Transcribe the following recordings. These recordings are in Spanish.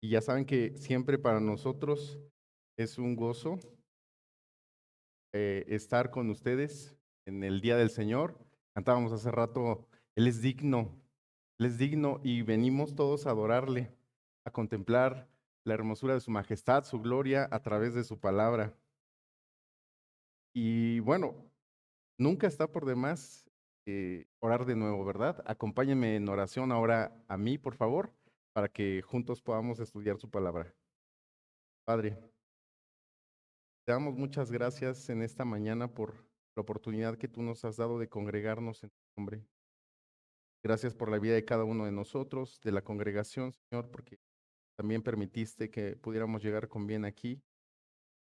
Y ya saben que siempre para nosotros es un gozo estar con ustedes en el Día del Señor. Cantábamos hace rato, Él es digno y venimos todos a adorarle, a contemplar la hermosura de su majestad, su gloria a través de su palabra. Y bueno, nunca está por demás orar de nuevo, ¿verdad? Acompáñenme en oración ahora a mí, por favor, para que juntos podamos estudiar su palabra. Padre, te damos muchas gracias en esta mañana por la oportunidad que tú nos has dado de congregarnos en tu nombre. Gracias por la vida de cada uno de nosotros, de la congregación, Señor, porque también permitiste que pudiéramos llegar con bien aquí,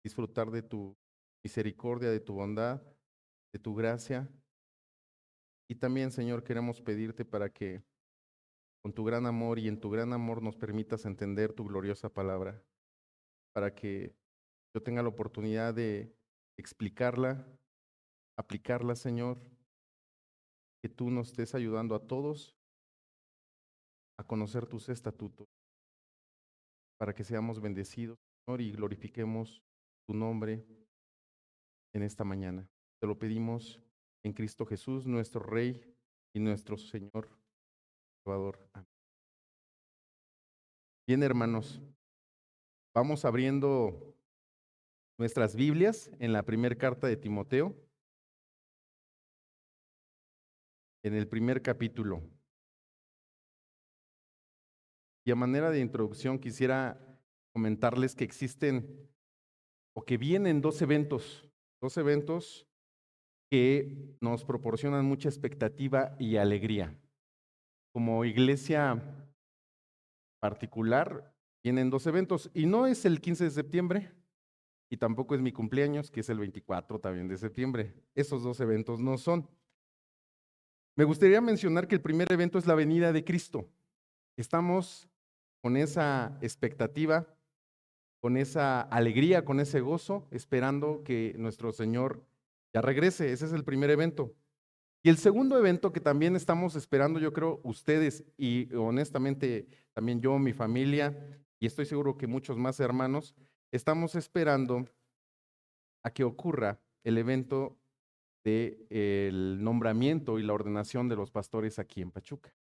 disfrutar de tu misericordia, de tu bondad, de tu gracia. Y también, Señor, queremos pedirte para que con tu gran amor y en tu gran amor nos permitas entender tu gloriosa palabra, para que yo tenga la oportunidad de explicarla, aplicarla, Señor, que tú nos estés ayudando a todos a conocer tus estatutos, para que seamos bendecidos, Señor, y glorifiquemos tu nombre en esta mañana. Te lo pedimos en Cristo Jesús, nuestro Rey y nuestro Señor Salvador. Amén. Bien, hermanos, vamos abriendo nuestras Biblias en la primera carta de Timoteo, en el primer capítulo. Y a manera de introducción quisiera comentarles que existen o que vienen dos eventos que nos proporcionan mucha expectativa y alegría. Como iglesia particular, vienen dos eventos y no es el 15 de septiembre y tampoco es mi cumpleaños, que es el 24 también de septiembre. Esos dos eventos no son. Me gustaría mencionar que el primer evento es la venida de Cristo. Estamos con esa expectativa, con esa alegría, con ese gozo, esperando que nuestro Señor ya regrese. Ese es el primer evento. Y el segundo evento que también estamos esperando, yo creo, ustedes y honestamente también yo, mi familia, y estoy seguro que muchos más hermanos, estamos esperando a que ocurra el evento del nombramiento y la ordenación de los pastores aquí en Pachuca.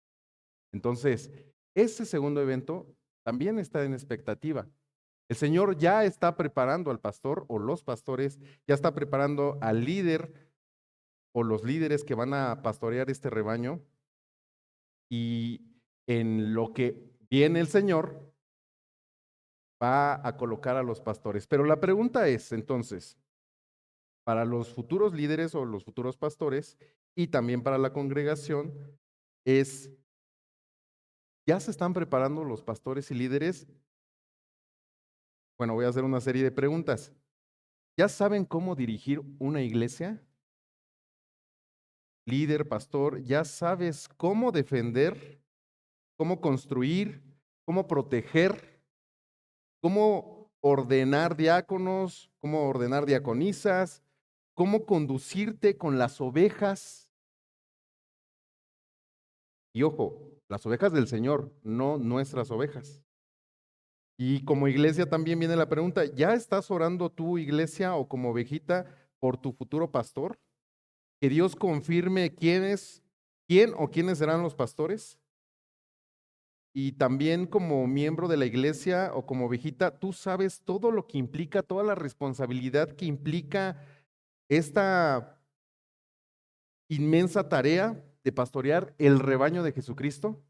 Entonces, ese segundo evento también está en expectativa. El Señor ya está preparando al pastor o los pastores, ya está preparando al líder o los líderes que van a pastorear este rebaño y en lo que viene el Señor va a colocar a los pastores. Pero la pregunta es entonces, para los futuros líderes o los futuros pastores y también para la congregación, es, ¿ya se están preparando los pastores y líderes? Bueno, voy a hacer una serie de preguntas. ¿Ya saben cómo dirigir una iglesia? Líder, pastor, ¿ya sabes cómo defender, cómo construir, cómo proteger, cómo ordenar diáconos, cómo ordenar diaconisas, cómo conducirte con las ovejas? Y ojo, las ovejas del Señor, no nuestras ovejas. Y como iglesia también viene la pregunta, ¿ya estás orando tú, iglesia, o como ovejita, por tu futuro pastor? Que Dios confirme quién o quiénes serán los pastores. Y también como miembro de la iglesia o como ovejita, tú sabes todo lo que implica, toda la responsabilidad que implica esta inmensa tarea de pastorear el rebaño de Jesucristo.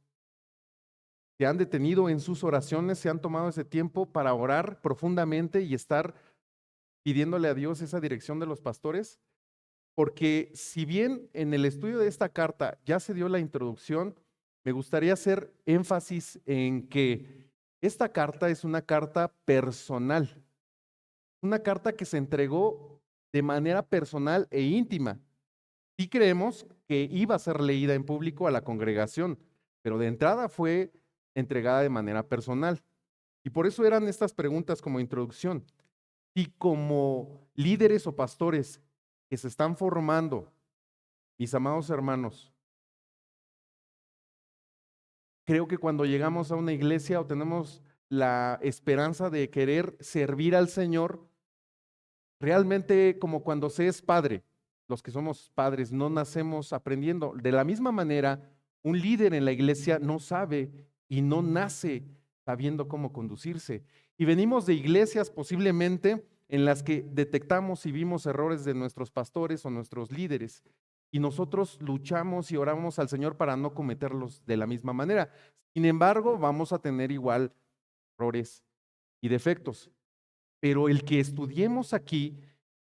Se han detenido en sus oraciones, se han tomado ese tiempo para orar profundamente y estar pidiéndole a Dios esa dirección de los pastores. Porque si bien en el estudio de esta carta ya se dio la introducción, me gustaría hacer énfasis en que esta carta es una carta personal, una carta que se entregó de manera personal e íntima. Sí creemos que iba a ser leída en público a la congregación, pero de entrada fue entregada de manera personal. Y por eso eran estas preguntas como introducción. Y como líderes o pastores que se están formando, mis amados hermanos, creo que cuando llegamos a una iglesia o tenemos la esperanza de querer servir al Señor, realmente como cuando se es padre. Los que somos padres no nacemos aprendiendo. De la misma manera, un líder en la iglesia no sabe y no nace sabiendo cómo conducirse. Y venimos de iglesias posiblemente en las que detectamos y vimos errores de nuestros pastores o nuestros líderes. Y nosotros luchamos y oramos al Señor para no cometerlos de la misma manera. Sin embargo, vamos a tener igual errores y defectos. Pero el que estudiemos aquí,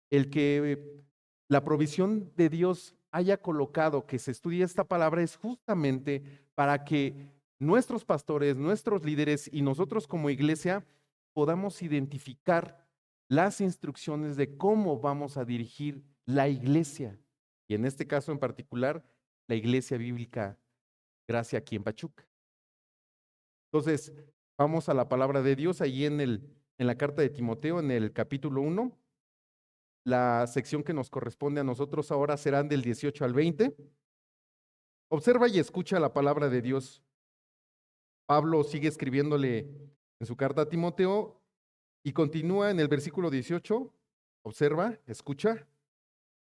el que la provisión de Dios haya colocado que se estudie esta palabra es justamente para que nuestros pastores, nuestros líderes y nosotros como iglesia podamos identificar las instrucciones de cómo vamos a dirigir la iglesia. Y en este caso en particular, la iglesia bíblica Gracia aquí en Pachuca. Entonces, vamos a la palabra de Dios ahí en la carta de Timoteo, en el capítulo 1. La sección que nos corresponde a nosotros ahora serán del 18 al 20. Observa y escucha la palabra de Dios. Pablo sigue escribiéndole en su carta a Timoteo y continúa en el versículo 18. Observa, escucha.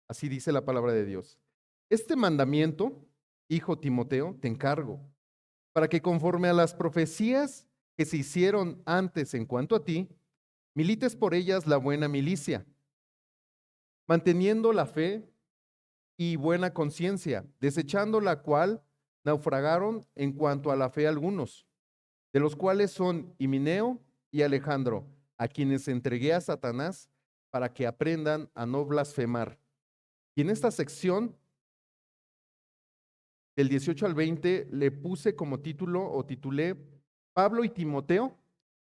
Así dice la palabra de Dios. Este mandamiento, hijo Timoteo, te encargo, para que conforme a las profecías que se hicieron antes en cuanto a ti, milites por ellas la buena milicia, manteniendo la fe y buena conciencia, desechando la cual naufragaron en cuanto a la fe algunos, de los cuales son Himeneo y Alejandro, a quienes entregué a Satanás para que aprendan a no blasfemar. Y en esta sección, del 18 al 20, le puse como título o titulé Pablo y Timoteo,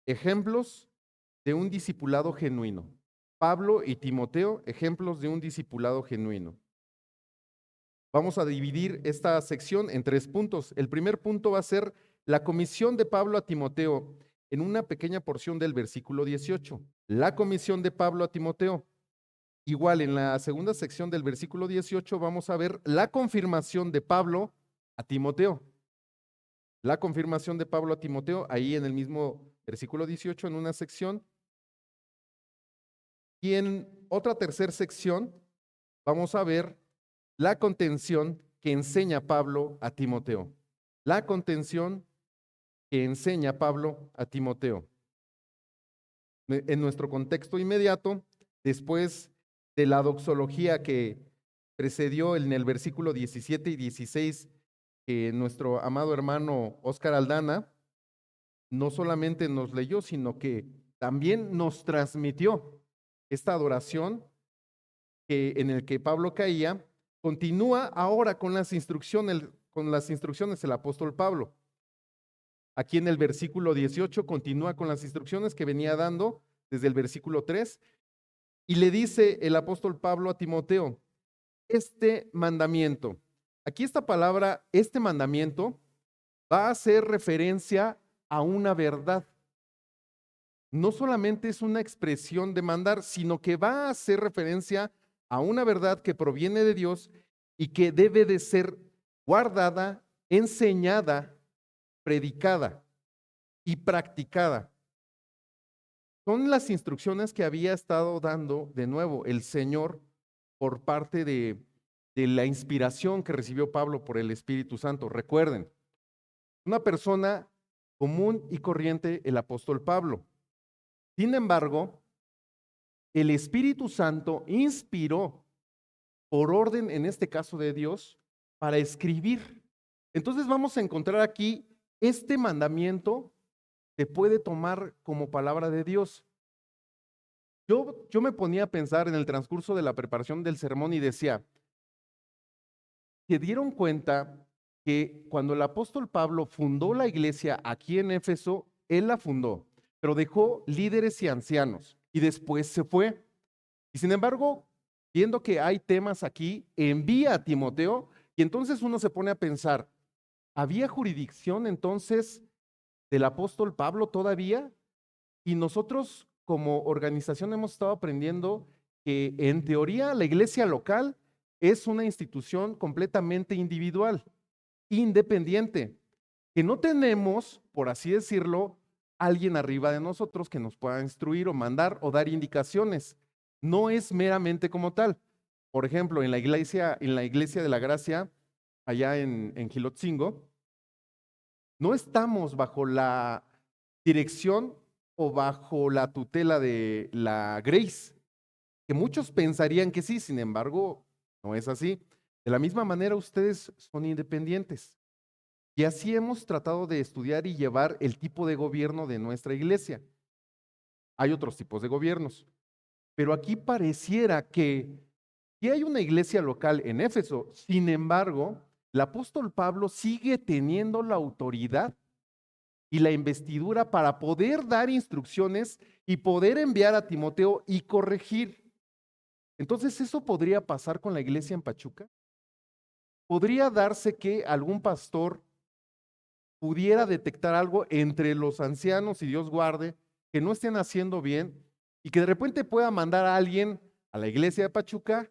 ejemplos de un discipulado genuino. Pablo y Timoteo, ejemplos de un discipulado genuino. Vamos a dividir esta sección en 3 puntos. El primer punto va a ser la comisión de Pablo a Timoteo en una pequeña porción del versículo 18. La comisión de Pablo a Timoteo. Igual en la segunda sección del versículo 18 vamos a ver la confirmación de Pablo a Timoteo. La confirmación de Pablo a Timoteo ahí en el mismo versículo 18 en una sección. Y en otra tercera sección vamos a ver la contención que enseña Pablo a Timoteo. La contención que enseña Pablo a Timoteo. En nuestro contexto inmediato, después de la doxología que precedió en el versículo 17 y 16, que nuestro amado hermano Óscar Aldana no solamente nos leyó, sino que también nos transmitió esta adoración en el que Pablo caía, continúa ahora con las instrucciones del apóstol Pablo. Aquí en el versículo 18 continúa con las instrucciones que venía dando desde el versículo 3 y le dice el apóstol Pablo a Timoteo, este mandamiento, aquí esta palabra, este mandamiento, va a hacer referencia a una verdad. No solamente es una expresión de mandar, sino que va a hacer referencia a una verdad que proviene de Dios y que debe de ser guardada, enseñada, predicada y practicada. Son las instrucciones que había estado dando de nuevo el Señor por parte de la inspiración que recibió Pablo por el Espíritu Santo. Recuerden, una persona común y corriente, el apóstol Pablo. Sin embargo, el Espíritu Santo inspiró por orden, en este caso de Dios, para escribir. Entonces vamos a encontrar aquí este mandamiento que puede tomar como palabra de Dios. Yo me ponía a pensar en el transcurso de la preparación del sermón y decía, ¿se dieron cuenta que cuando el apóstol Pablo fundó la iglesia aquí en Éfeso, él la fundó, pero dejó líderes y ancianos y después se fue? Y sin embargo, viendo que hay temas aquí, envía a Timoteo y entonces uno se pone a pensar, ¿había jurisdicción entonces del apóstol Pablo todavía? Y nosotros como organización hemos estado aprendiendo que en teoría la iglesia local es una institución completamente individual, independiente, que no tenemos, por así decirlo, alguien arriba de nosotros que nos pueda instruir o mandar o dar indicaciones. No es meramente como tal. Por ejemplo, en la iglesia de la Gracia, allá en Gilotzingo, no estamos bajo la dirección o bajo la tutela de la Grace, que muchos pensarían que sí, sin embargo, no es así. De la misma manera, ustedes son independientes. Y así hemos tratado de estudiar y llevar el tipo de gobierno de nuestra iglesia. Hay otros tipos de gobiernos, pero aquí pareciera que sí hay una iglesia local en Éfeso. Sin embargo, el apóstol Pablo sigue teniendo la autoridad y la investidura para poder dar instrucciones y poder enviar a Timoteo y corregir. Entonces, ¿eso podría pasar con la iglesia en Pachuca? ¿Podría darse que algún pastor pudiera detectar algo entre los ancianos, y Dios guarde, que no estén haciendo bien y que de repente pueda mandar a alguien a la iglesia de Pachuca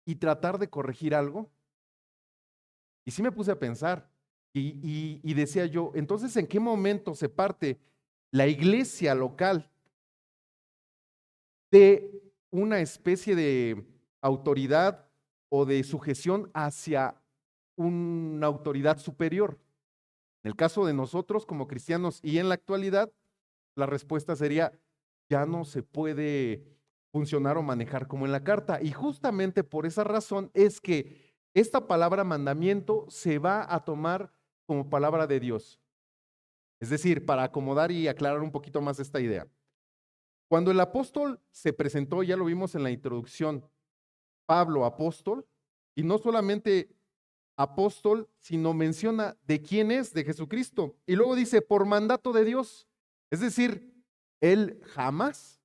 y tratar de corregir algo? Y sí me puse a pensar y decía yo, entonces, ¿en qué momento se parte la iglesia local de una especie de autoridad o de sujeción hacia una autoridad superior? En el caso de nosotros como cristianos y en la actualidad, la respuesta sería, ya no se puede funcionar o manejar como en la carta. Y justamente por esa razón es que esta palabra mandamiento se va a tomar como palabra de Dios. Es decir, para acomodar y aclarar un poquito más esta idea. Cuando el apóstol se presentó, ya lo vimos en la introducción, Pablo apóstol, y no solamente apóstol, sino menciona de quién es, de Jesucristo. Y luego dice, por mandato de Dios. Es decir, él jamás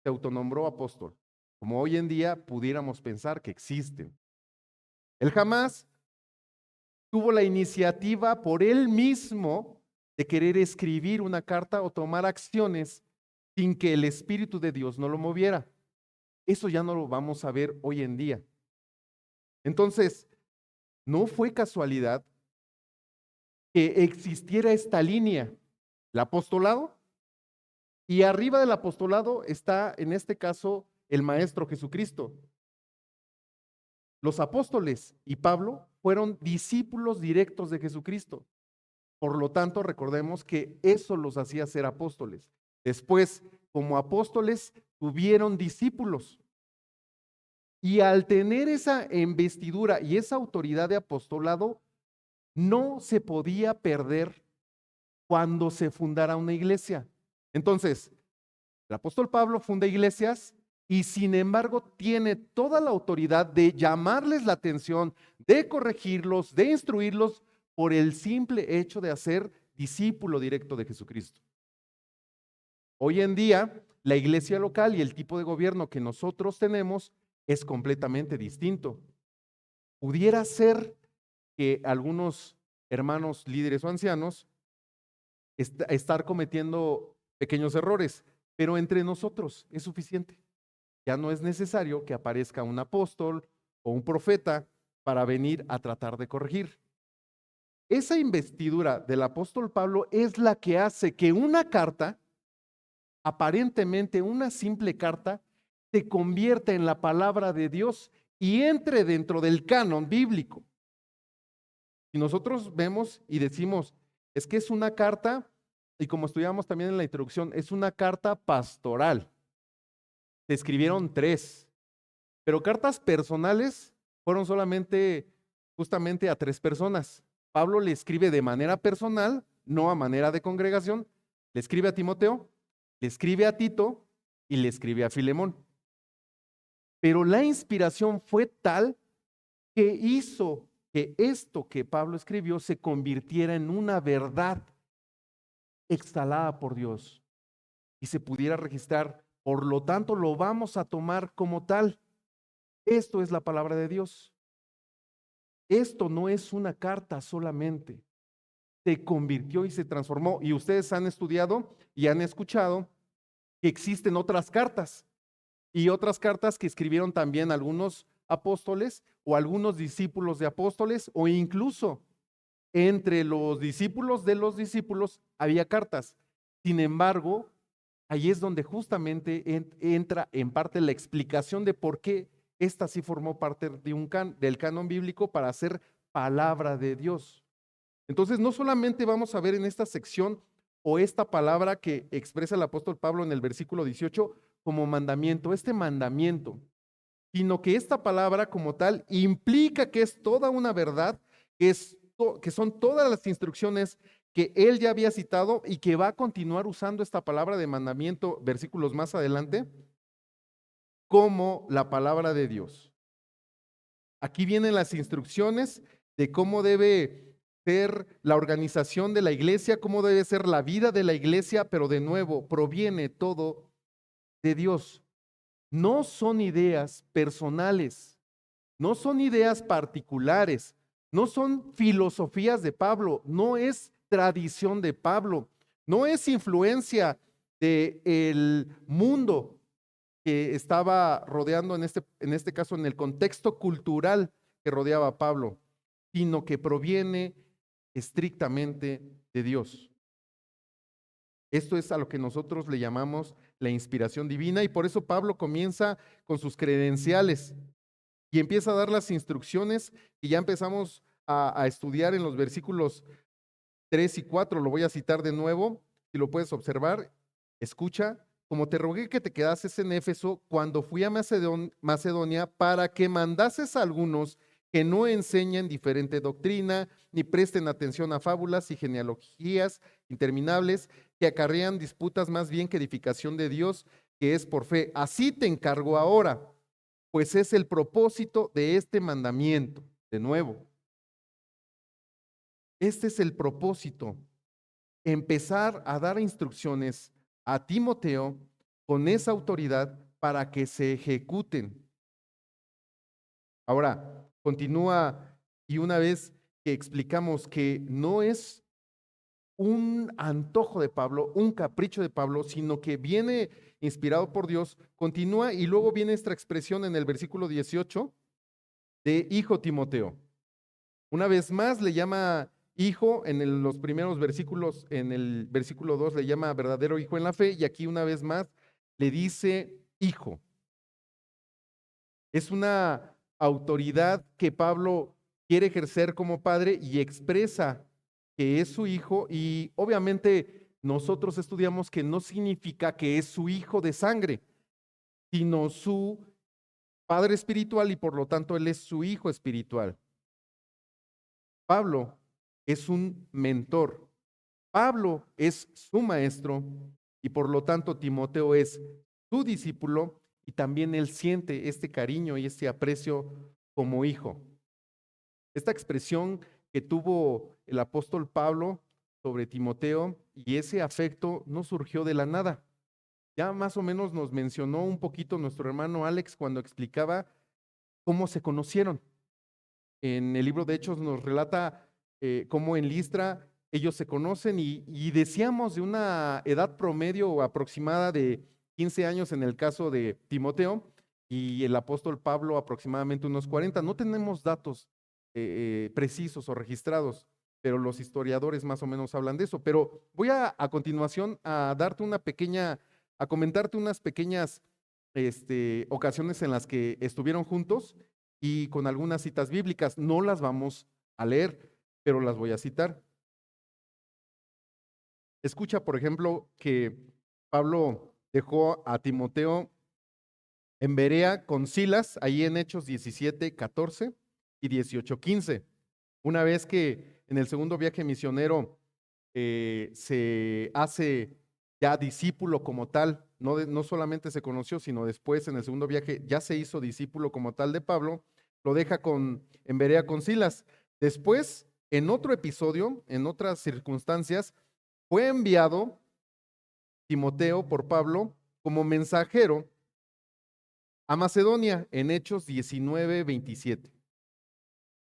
se autonombró apóstol, como hoy en día pudiéramos pensar que existen. Él jamás tuvo la iniciativa por él mismo de querer escribir una carta o tomar acciones sin que el Espíritu de Dios no lo moviera. Eso ya no lo vamos a ver hoy en día. Entonces, no fue casualidad que existiera esta línea, el apostolado, y arriba del apostolado está, en este caso, el Maestro Jesucristo. Los apóstoles y Pablo fueron discípulos directos de Jesucristo. Por lo tanto, recordemos que eso los hacía ser apóstoles. Después, como apóstoles, tuvieron discípulos. Y al tener esa investidura y esa autoridad de apostolado, no se podía perder cuando se fundara una iglesia. Entonces, el apóstol Pablo funda iglesias y sin embargo tiene toda la autoridad de llamarles la atención, de corregirlos, de instruirlos por el simple hecho de hacer discípulo directo de Jesucristo. Hoy en día, la iglesia local y el tipo de gobierno que nosotros tenemos es completamente distinto. Pudiera ser que algunos hermanos líderes o ancianos estar cometiendo pequeños errores, pero entre nosotros es suficiente. Ya no es necesario que aparezca un apóstol o un profeta para venir a tratar de corregir. Esa investidura del apóstol Pablo es la que hace que una carta, aparentemente una simple carta, se convierta en la palabra de Dios y entre dentro del canon bíblico. Y nosotros vemos y decimos, es que es una carta, y como estudiamos también en la introducción, es una carta pastoral. Se escribieron 3, pero cartas personales fueron solamente justamente a 3 personas. Pablo le escribe de manera personal, no a manera de congregación. Le escribe a Timoteo, le escribe a Tito y le escribe a Filemón. Pero la inspiración fue tal que hizo que esto que Pablo escribió se convirtiera en una verdad exhalada por Dios y se pudiera registrar. Por lo tanto, lo vamos a tomar como tal. Esto es la palabra de Dios. Esto no es una carta solamente. Se convirtió y se transformó. Y ustedes han estudiado y han escuchado que existen otras cartas y otras cartas que escribieron también algunos apóstoles o algunos discípulos de apóstoles, o incluso entre los discípulos de los discípulos había cartas. Sin embargo, ahí es donde justamente entra en parte la explicación de por qué esta sí formó parte del canon bíblico para ser palabra de Dios. Entonces, no solamente vamos a ver en esta sección o esta palabra que expresa el apóstol Pablo en el versículo 18 como mandamiento, este mandamiento, sino que esta palabra como tal implica que es toda una verdad, que son todas las instrucciones que él ya había citado y que va a continuar usando esta palabra de mandamiento, versículos más adelante, como la palabra de Dios. Aquí vienen las instrucciones de cómo debe ser la organización de la iglesia, cómo debe ser la vida de la iglesia, pero de nuevo, proviene todo de Dios. No son ideas personales, no son ideas particulares, no son filosofías de Pablo, no es tradición de Pablo, no es influencia del mundo que estaba rodeando en este caso, en el contexto cultural que rodeaba a Pablo, sino que proviene estrictamente de Dios. Esto es a lo que nosotros le llamamos la inspiración divina y por eso Pablo comienza con sus credenciales y empieza a dar las instrucciones que ya empezamos a estudiar en los versículos 3 y 4. Lo voy a citar de nuevo, si lo puedes observar. Escucha, como te rogué que te quedases en Éfeso cuando fui a Macedonia para que mandases a algunos que no enseñen diferente doctrina, ni presten atención a fábulas y genealogías interminables que acarrean disputas más bien que edificación de Dios, que es por fe. Así te encargo ahora, pues es el propósito de este mandamiento. De nuevo, este es el propósito, empezar a dar instrucciones a Timoteo con esa autoridad para que se ejecuten. Ahora, continúa y una vez que explicamos que no es un antojo de Pablo, un capricho de Pablo, sino que viene inspirado por Dios, continúa y luego viene esta expresión en el versículo 18 de hijo Timoteo. Una vez más le llama hijo en los primeros versículos, en el versículo 2 le llama verdadero hijo en la fe y aquí una vez más le dice hijo. Es una autoridad que Pablo quiere ejercer como padre y expresa que es su hijo y obviamente nosotros estudiamos que no significa que es su hijo de sangre, sino su padre espiritual y por lo tanto él es su hijo espiritual. Pablo es un mentor. Pablo es su maestro y por lo tanto Timoteo es su discípulo y también él siente este cariño y este aprecio como hijo. Esta expresión que tuvo el apóstol Pablo sobre Timoteo y ese afecto no surgió de la nada. Ya más o menos nos mencionó un poquito nuestro hermano Alex cuando explicaba cómo se conocieron. En el libro de Hechos nos relata cómo en Listra ellos se conocen y decíamos de una edad promedio o aproximada de 15 años en el caso de Timoteo y el apóstol Pablo aproximadamente unos 40. No tenemos datos precisos o registrados, pero los historiadores más o menos hablan de eso. Pero voy a continuación a darte una pequeña, a comentarte unas pequeñas ocasiones en las que estuvieron juntos y con algunas citas bíblicas. No las vamos a leer, pero las voy a citar. Escucha, por ejemplo, que Pablo dejó a Timoteo en Berea con Silas, ahí en Hechos 17, 14 y 18, 15. Una vez que en el segundo viaje misionero se hace ya discípulo como tal, no solamente se conoció, sino después en el segundo viaje ya se hizo discípulo como tal de Pablo, lo deja en Berea con Silas. Después, en otro episodio, en otras circunstancias, fue enviado Timoteo por Pablo como mensajero a Macedonia en Hechos 19, 27.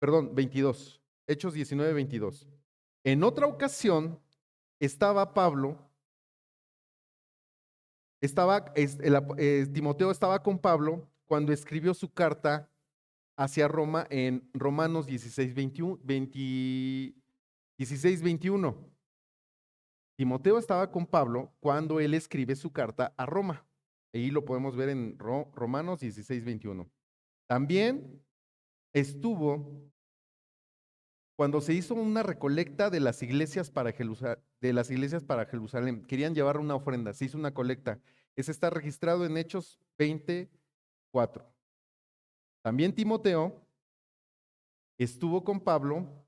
Perdón, 22. Hechos 19, 22. En otra ocasión estaba Pablo, Timoteo estaba con Pablo cuando escribió su carta hacia Roma en Romanos 16, 21. Timoteo estaba con Pablo cuando él escribe su carta a Roma. Ahí lo podemos ver en Romanos 16:21. También estuvo cuando se hizo una recolecta de las iglesias para Jerusalén. Querían llevar una ofrenda, se hizo una colecta. Ese está registrado en Hechos 20:4. También Timoteo estuvo con Pablo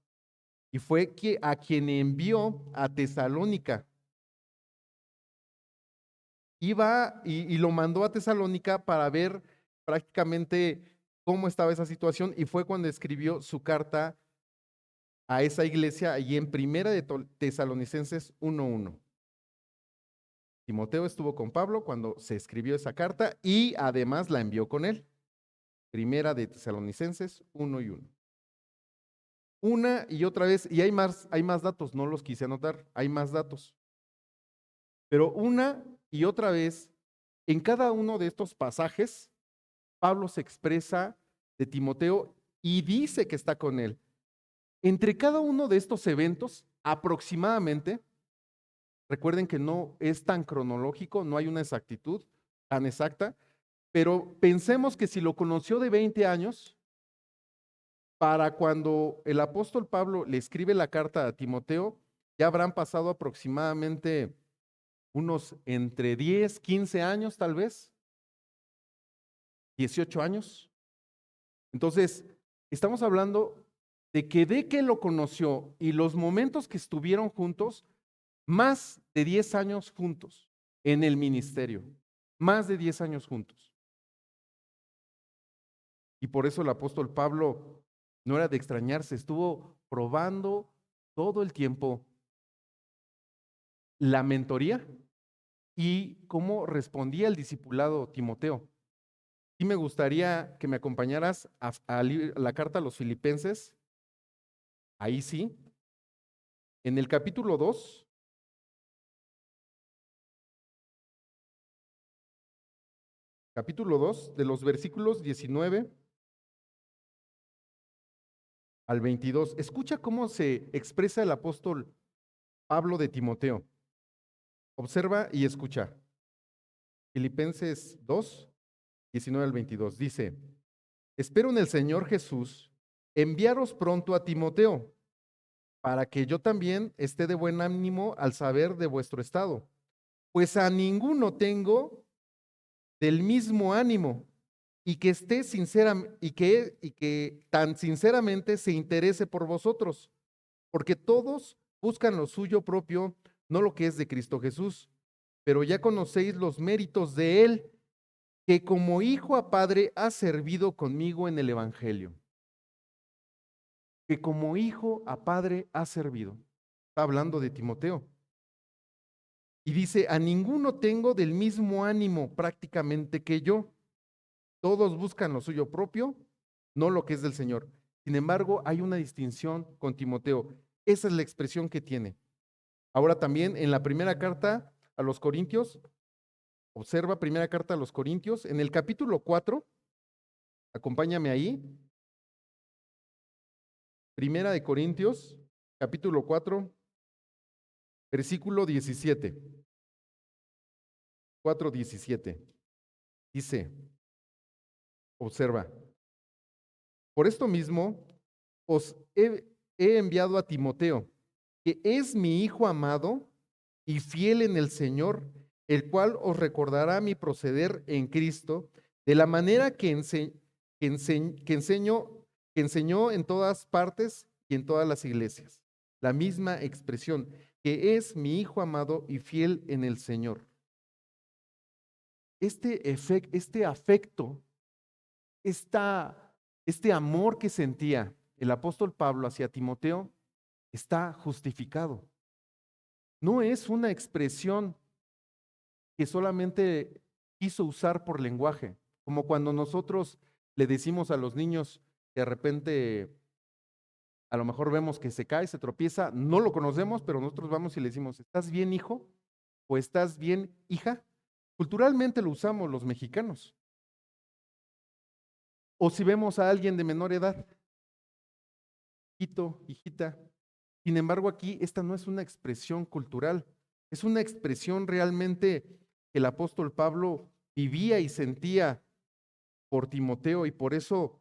y fue a quien envió a Tesalónica. Iba y lo mandó a Tesalónica para ver prácticamente cómo estaba esa situación, y fue cuando escribió su carta a esa iglesia allí en Primera de Tesalonicenses 1:1. Timoteo estuvo con Pablo cuando se escribió esa carta y además la envió con él. Primera de Tesalonicenses 1:1. Una y otra vez, y hay más datos, no los quise anotar, hay más datos. Pero una y otra vez, en cada uno de estos pasajes, Pablo se expresa de Timoteo y dice que está con él. Entre cada uno de estos eventos, aproximadamente, recuerden que no es tan cronológico, no hay una exactitud tan exacta, pero pensemos que si lo conoció de 20 años, para cuando el apóstol Pablo le escribe la carta a Timoteo, ya habrán pasado aproximadamente unos entre 10, 15 años tal vez, 18 años. Entonces, estamos hablando de que lo conoció y los momentos que estuvieron juntos, más de 10 años juntos en el ministerio, más de 10 años juntos. Y por eso el apóstol Pablo no era de extrañarse, estuvo probando todo el tiempo la mentoría y cómo respondía el discipulado Timoteo. Y me gustaría que me acompañaras a la carta a los Filipenses, ahí sí, en el capítulo 2, de los versículos 19 al 22. Escucha cómo se expresa el apóstol Pablo de Timoteo. Observa y escucha. Filipenses 2, 19 al 22. Dice: espero en el Señor Jesús enviaros pronto a Timoteo, para que yo también esté de buen ánimo al saber de vuestro estado, pues a ninguno tengo del mismo ánimo, y que esté sincera y que tan sinceramente se interese por vosotros, porque todos buscan lo suyo propio, no lo que es de Cristo Jesús. Pero ya conocéis los méritos de él, que como hijo a padre ha servido conmigo en el evangelio. Que como hijo a padre ha servido. Está hablando de Timoteo. Y dice: a ninguno tengo del mismo ánimo prácticamente que yo. Todos buscan lo suyo propio, no lo que es del Señor. Sin embargo, hay una distinción con Timoteo. Esa es la expresión que tiene. Ahora también en la primera carta a los Corintios, observa primera carta a los Corintios, en el capítulo 4, acompáñame ahí. Primera de Corintios, capítulo 4, versículo 17. 4:17. Dice, observa: por esto mismo os he enviado a Timoteo, que es mi hijo amado y fiel en el Señor, el cual os recordará mi proceder en Cristo, de la manera que enseñó en todas partes y en todas las iglesias. La misma expresión, que es mi hijo amado y fiel en el Señor. Este afecto, este amor que sentía el apóstol Pablo hacia Timoteo está justificado. No es una expresión que solamente quiso usar por lenguaje, como cuando nosotros le decimos a los niños que de repente a lo mejor vemos que se cae, se tropieza, no lo conocemos, pero nosotros vamos y le decimos: ¿estás bien, hijo? ¿O estás bien, hija? Culturalmente lo usamos los mexicanos. O si vemos a alguien de menor edad: hijito, hijita. Sin embargo, aquí esta no es una expresión cultural. Es una expresión realmente que el apóstol Pablo vivía y sentía por Timoteo, y por eso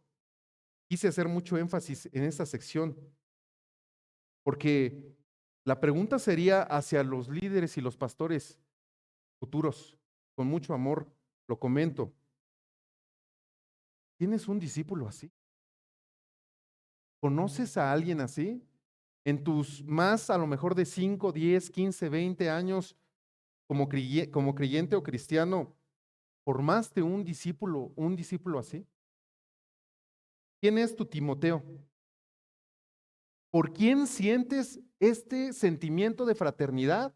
quise hacer mucho énfasis en esta sección, porque la pregunta sería hacia los líderes y los pastores futuros. Con mucho amor lo comento. ¿Tienes un discípulo así? ¿Conoces a alguien así? En tus más a lo mejor de 5, 10, 15, 20 años como creyente o cristiano, ¿formaste un discípulo así? ¿Quién es tu Timoteo? ¿Por quién sientes este sentimiento de fraternidad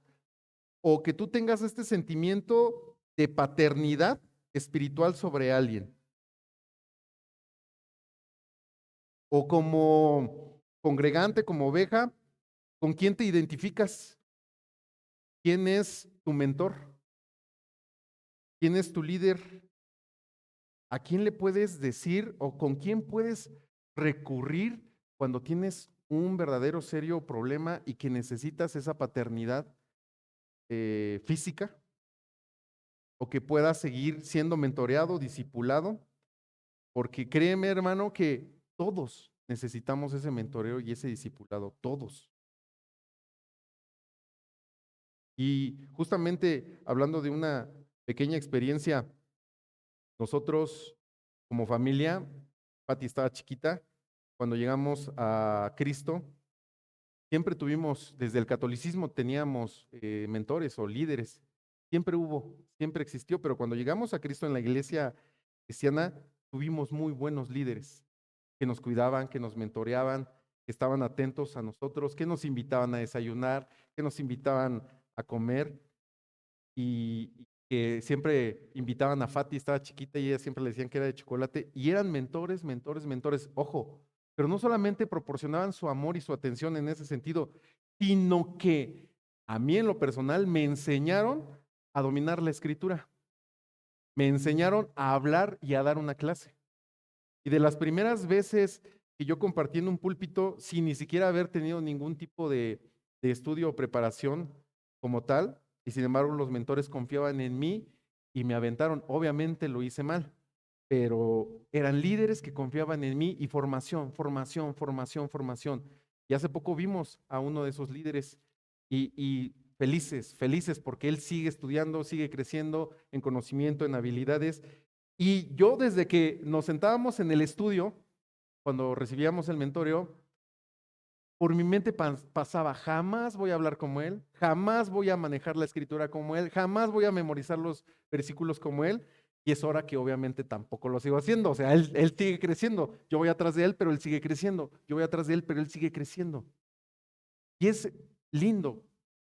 o que tú tengas este sentimiento de paternidad espiritual sobre alguien? O como congregante, como oveja, ¿con quién te identificas? ¿Quién es tu mentor? ¿Quién es tu líder? ¿A quién le puedes decir o con quién puedes recurrir cuando tienes un verdadero serio problema y que necesitas esa paternidad física? O que puedas seguir siendo mentoreado, discipulado, porque créeme, hermano, que todos necesitamos ese mentoreo y ese discipulado, todos. Y justamente hablando de una pequeña experiencia, nosotros como familia, Pati estaba chiquita, cuando llegamos a Cristo, siempre tuvimos, desde el catolicismo teníamos mentores o líderes, siempre hubo, siempre existió, pero cuando llegamos a Cristo en la iglesia cristiana, tuvimos muy buenos líderes que nos cuidaban, que nos mentoreaban, que estaban atentos a nosotros, que nos invitaban a desayunar, que nos invitaban a comer y que siempre invitaban a Fati, estaba chiquita y ella siempre le decían que era de chocolate y eran mentores, mentores, mentores, ojo, pero no solamente proporcionaban su amor y su atención en ese sentido, sino que a mí en lo personal me enseñaron a dominar la escritura, me enseñaron a hablar y a dar una clase. Y de las primeras veces que yo compartí en un púlpito sin ni siquiera haber tenido ningún tipo de estudio o preparación como tal, y sin embargo los mentores confiaban en mí y me aventaron. Obviamente lo hice mal, pero eran líderes que confiaban en mí y formación, formación, formación, formación. Y hace poco vimos a uno de esos líderes y felices, felices porque él sigue estudiando, sigue creciendo en conocimiento, en habilidades. Y yo desde que nos sentábamos en el estudio, cuando recibíamos el mentoreo, por mi mente pasaba, jamás voy a hablar como él, jamás voy a manejar la escritura como él, jamás voy a memorizar los versículos como él. Y es hora que obviamente tampoco lo sigo haciendo. O sea, él sigue creciendo. Yo voy atrás de él, pero él sigue creciendo. Yo voy atrás de él, pero él sigue creciendo. Y es lindo,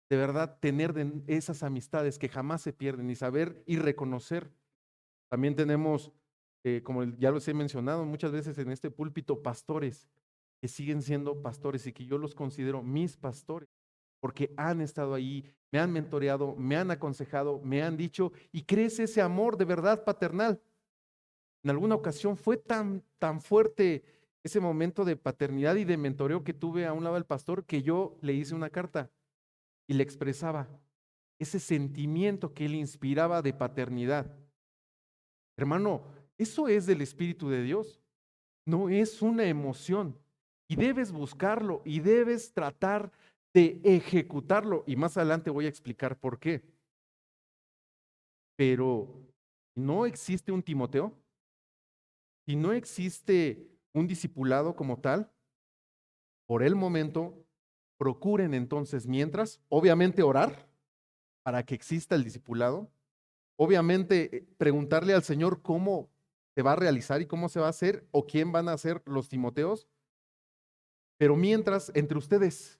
de verdad, tener esas amistades que jamás se pierden y saber y reconocer. También tenemos, como ya los he mencionado muchas veces en este púlpito, pastores que siguen siendo pastores y que yo los considero mis pastores, porque han estado ahí, me han mentoreado, me han aconsejado, me han dicho, y crece ese amor de verdad paternal. En alguna ocasión fue tan fuerte ese momento de paternidad y de mentoreo que tuve a un lado del pastor que yo le hice una carta y le expresaba ese sentimiento que él inspiraba de paternidad. Hermano, eso es del Espíritu de Dios, no es una emoción. Y debes buscarlo y debes tratar de ejecutarlo. Y más adelante voy a explicar por qué. Pero no existe un Timoteo, si no existe un discipulado como tal, por el momento, procuren entonces mientras, obviamente orar para que exista el discipulado, obviamente preguntarle al Señor cómo se va a realizar y cómo se va a hacer o quién van a ser los Timoteos, pero mientras entre ustedes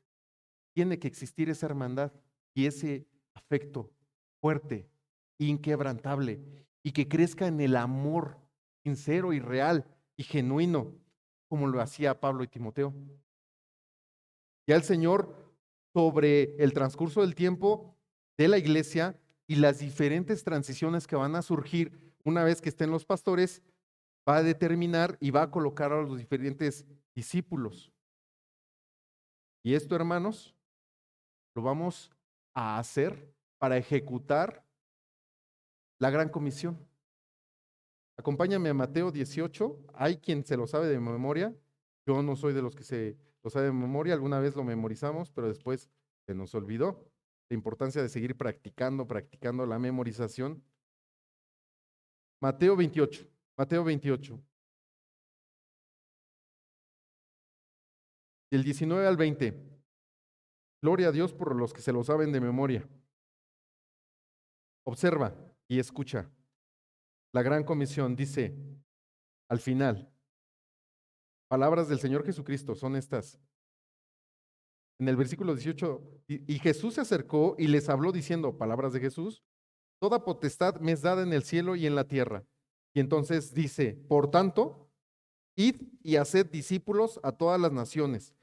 tiene que existir esa hermandad y ese afecto fuerte, inquebrantable y que crezca en el amor sincero y real y genuino, como lo hacía Pablo y Timoteo. Ya el Señor, sobre el transcurso del tiempo de la iglesia y las diferentes transiciones que van a surgir una vez que estén los pastores, va a determinar y va a colocar a los diferentes discípulos. Y esto, hermanos, lo vamos a hacer para ejecutar la gran comisión. Acompáñame a Mateo 18. Hay quien se lo sabe de memoria. Yo no soy de los que se lo sabe de memoria. Alguna vez lo memorizamos, pero después se nos olvidó. La importancia de seguir practicando la memorización. Mateo 28. Mateo 28. Del 19 al 20. Gloria a Dios por los que se lo saben de memoria. Observa y escucha. La gran comisión dice al final, palabras del Señor Jesucristo son estas. En el versículo 18, y Jesús se acercó y les habló diciendo, palabras de Jesús, toda potestad me es dada en el cielo y en la tierra. Y entonces dice, por tanto, id y haced discípulos a todas las naciones,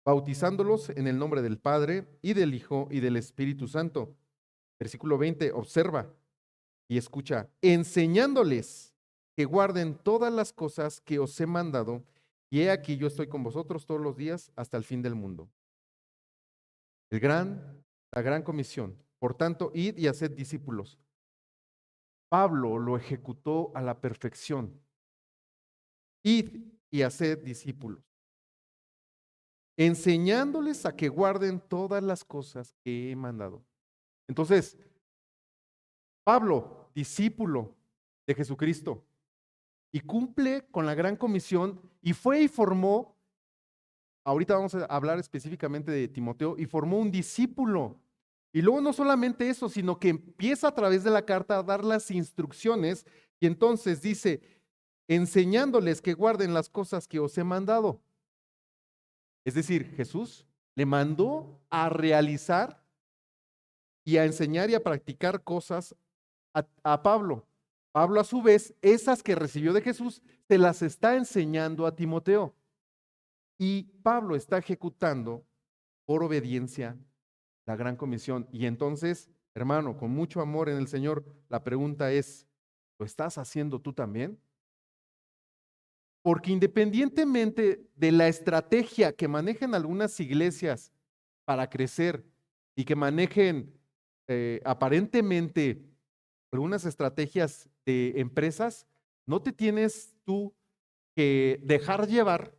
bautizándolos en el nombre del Padre y del Hijo y del Espíritu Santo. Versículo 20, observa y escucha, enseñándoles que guarden todas las cosas que os he mandado, y he aquí yo estoy con vosotros todos los días hasta el fin del mundo. La gran comisión. Por tanto, id y haced discípulos. Pablo lo ejecutó a la perfección. Id y haced discípulos, enseñándoles a que guarden todas las cosas que he mandado. Entonces, Pablo, discípulo de Jesucristo, y cumple con la gran comisión y fue y formó, ahorita vamos a hablar específicamente de Timoteo, y formó un discípulo. Y luego no solamente eso, sino que empieza a través de la carta a dar las instrucciones y entonces dice, enseñándoles que guarden las cosas que os he mandado. Es decir, Jesús le mandó a realizar y a enseñar y a practicar cosas a Pablo. Pablo a su vez, esas que recibió de Jesús, se las está enseñando a Timoteo. Y Pablo está ejecutando por obediencia la gran comisión. Y entonces, hermano, con mucho amor en el Señor, la pregunta es, ¿lo estás haciendo tú también? Porque independientemente de la estrategia que manejen algunas iglesias para crecer y que manejen aparentemente algunas estrategias de empresas, no te tienes tú que dejar llevar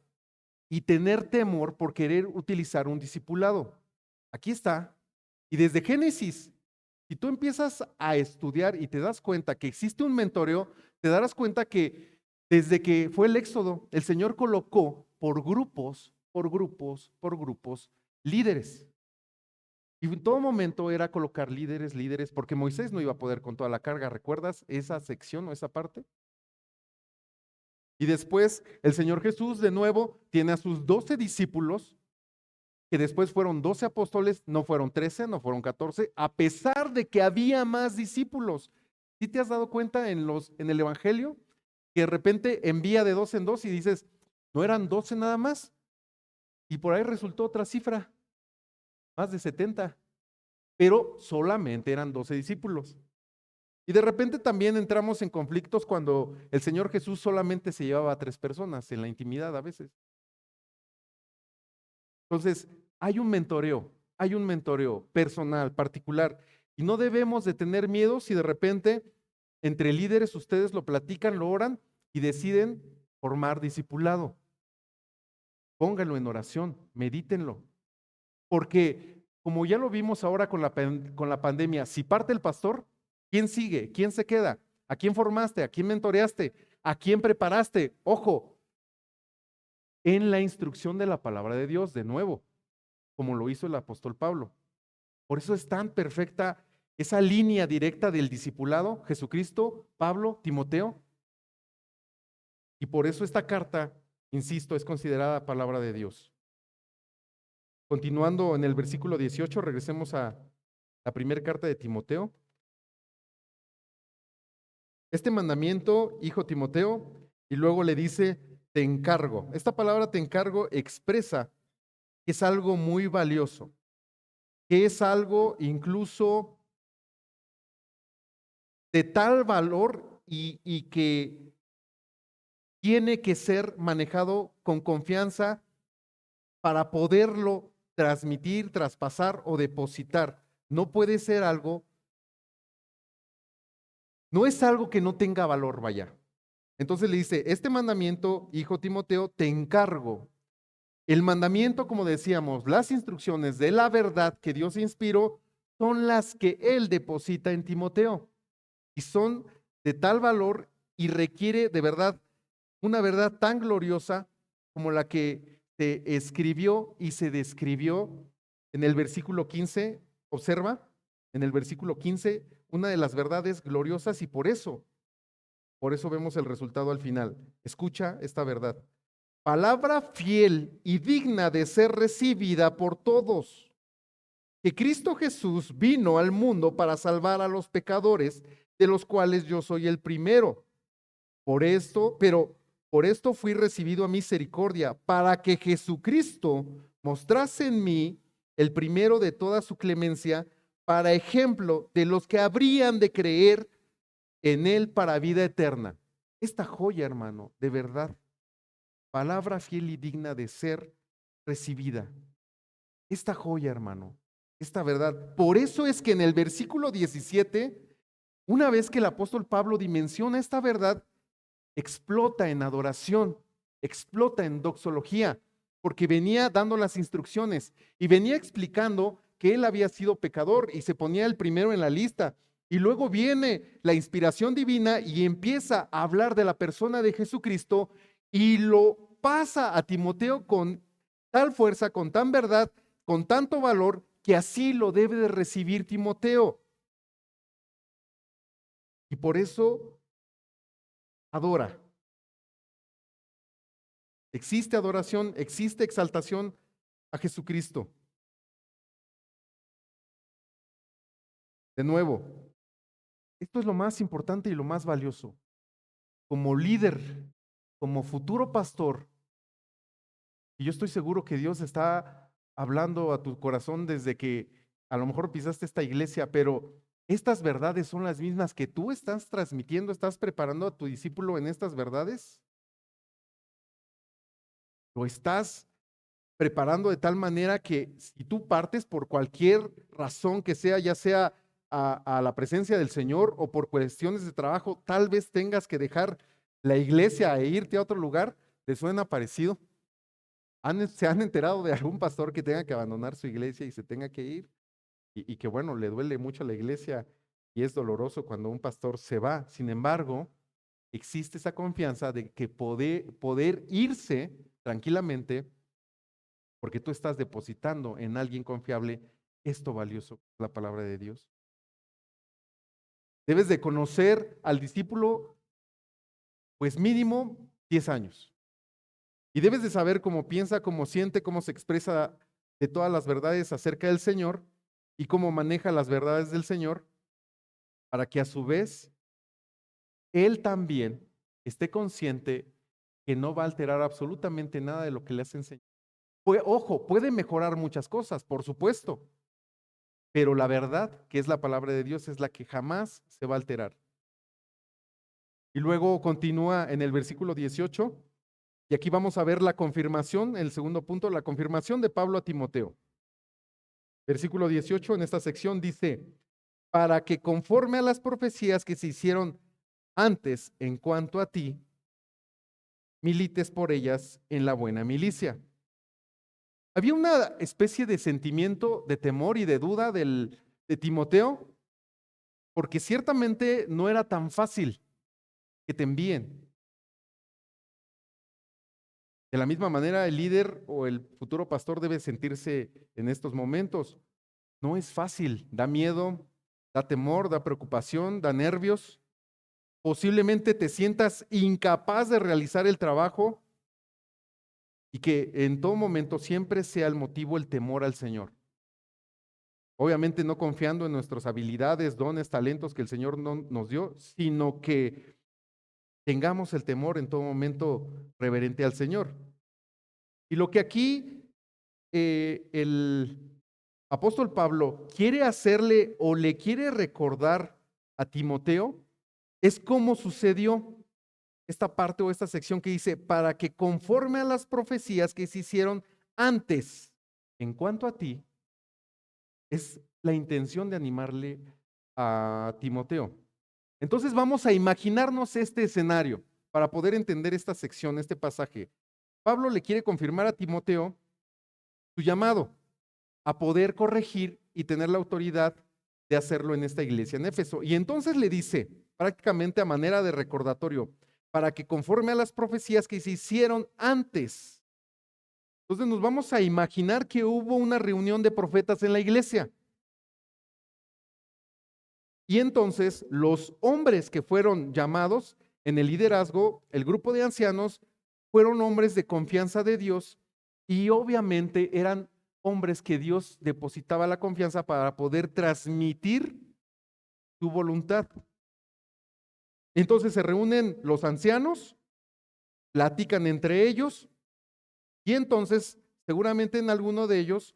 y tener temor por querer utilizar un discipulado. Aquí está. Y desde Génesis, si tú empiezas a estudiar y te das cuenta que existe un mentoreo, te darás cuenta que desde que fue el Éxodo, el Señor colocó por grupos, líderes. Y en todo momento era colocar líderes, porque Moisés no iba a poder con toda la carga. ¿Recuerdas esa sección o esa parte? Y después el Señor Jesús de nuevo tiene a sus 12 discípulos, que después fueron 12 apóstoles, no fueron 13, no fueron 14, a pesar de que había más discípulos. ¿Sí te has dado cuenta en el Evangelio? Que de repente envía de 2 en 2 y dices, ¿no eran 12 nada más? Y por ahí resultó otra cifra, más de 70, pero solamente eran 12 discípulos. Y de repente también entramos en conflictos cuando el Señor Jesús solamente se llevaba a 3 personas en la intimidad a veces. Entonces, hay un mentoreo personal, particular, y no debemos de tener miedo si de repente entre líderes ustedes lo platican, lo oran y deciden formar discipulado. Pónganlo en oración, medítenlo, porque como ya lo vimos ahora con la pandemia, si parte el pastor, ¿quién sigue? ¿Quién se queda? ¿A quién formaste? ¿A quién mentoreaste? ¿A quién preparaste? Ojo, en la instrucción de la palabra de Dios, de nuevo, como lo hizo el apóstol Pablo. Por eso es tan perfecta esa línea directa del discipulado, Jesucristo, Pablo, Timoteo. Y por eso esta carta, insisto, es considerada palabra de Dios. Continuando en el versículo 18, regresemos a la primera carta de Timoteo. Este mandamiento, hijo Timoteo, y luego le dice, te encargo. Esta palabra te encargo expresa que es algo muy valioso, que es algo incluso de tal valor y que tiene que ser manejado con confianza para poderlo transmitir, traspasar o depositar. No puede ser algo No es algo que no tenga valor, vaya. Entonces le dice, este mandamiento, hijo Timoteo, te encargo. El mandamiento, como decíamos, las instrucciones de la verdad que Dios inspiró son las que Él deposita en Timoteo y son de tal valor y requiere de verdad una verdad tan gloriosa como la que se escribió y se describió en el versículo 15. Observa, en el versículo 15, una de las verdades gloriosas y por eso vemos el resultado al final. Escucha esta verdad. Palabra fiel y digna de ser recibida por todos, que Cristo Jesús vino al mundo para salvar a los pecadores, de los cuales yo soy el primero. Por esto fui recibido a misericordia, para que Jesucristo mostrase en mí el primero de toda su clemencia, para ejemplo de los que habrían de creer en él para vida eterna. Esta joya, hermano, de verdad, palabra fiel y digna de ser recibida. Esta joya, hermano, esta verdad. Por eso es que en el versículo 17, una vez que el apóstol Pablo dimensiona esta verdad, explota en adoración, explota en doxología, porque venía dando las instrucciones y venía explicando que él había sido pecador y se ponía el primero en la lista. Y luego viene la inspiración divina y empieza a hablar de la persona de Jesucristo y lo pasa a Timoteo con tal fuerza, con tan verdad, con tanto valor, que así lo debe de recibir Timoteo. Y por eso adora. Existe adoración, existe exaltación a Jesucristo. De nuevo, esto es lo más importante y lo más valioso. Como líder, como futuro pastor, y yo estoy seguro que Dios está hablando a tu corazón desde que a lo mejor pisaste esta iglesia, pero estas verdades son las mismas que tú estás transmitiendo, estás preparando a tu discípulo en estas verdades. ¿Lo estás preparando de tal manera que si tú partes por cualquier razón que sea, ya sea a la presencia del Señor o por cuestiones de trabajo, tal vez tengas que dejar la iglesia e irte a otro lugar? ¿Les suena parecido? ¿Se han enterado de algún pastor que tenga que abandonar su iglesia y se tenga que ir? Y que bueno, le duele mucho a la iglesia y es doloroso cuando un pastor se va. Sin embargo, existe esa confianza de que poder irse tranquilamente porque tú estás depositando en alguien confiable esto valioso, la palabra de Dios. Debes de conocer al discípulo, pues mínimo 10 años. Y debes de saber cómo piensa, cómo siente, cómo se expresa de todas las verdades acerca del Señor y cómo maneja las verdades del Señor, para que a su vez él también esté consciente que no va a alterar absolutamente nada de lo que le has enseñado. Ojo, puede mejorar muchas cosas, por supuesto, pero la verdad, que es la palabra de Dios, es la que jamás se va a alterar. Y luego continúa en el versículo 18, y aquí vamos a ver la confirmación, el segundo punto, la confirmación de Pablo a Timoteo. Versículo 18 en esta sección dice, para que conforme a las profecías que se hicieron antes en cuanto a ti, milites por ellas en la buena milicia. Había una especie de sentimiento de temor y de duda de Timoteo, porque ciertamente no era tan fácil que te envíen. De la misma manera, el líder o el futuro pastor debe sentirse en estos momentos. No es fácil, da miedo, da temor, da preocupación, da nervios. Posiblemente te sientas incapaz de realizar el trabajo y que en todo momento siempre sea el motivo el temor al Señor. Obviamente no confiando en nuestras habilidades, dones, talentos que el Señor no nos dio, sino que tengamos el temor en todo momento reverente al Señor. Y lo que aquí el apóstol Pablo quiere hacerle o le quiere recordar a Timoteo es cómo sucedió esta parte o esta sección que dice, para que conforme a las profecías que se hicieron antes, en cuanto a ti, es la intención de animarle a Timoteo. Entonces vamos a imaginarnos este escenario para poder entender esta sección, este pasaje. Pablo le quiere confirmar a Timoteo su llamado a poder corregir y tener la autoridad de hacerlo en esta iglesia en Éfeso. Y entonces le dice, prácticamente a manera de recordatorio, para que conforme a las profecías que se hicieron antes. Entonces nos vamos a imaginar que hubo una reunión de profetas en la iglesia. Y entonces los hombres que fueron llamados en el liderazgo, el grupo de ancianos, fueron hombres de confianza de Dios y obviamente eran hombres que Dios depositaba la confianza para poder transmitir su voluntad. Entonces se reúnen los ancianos, platican entre ellos y entonces seguramente en alguno de ellos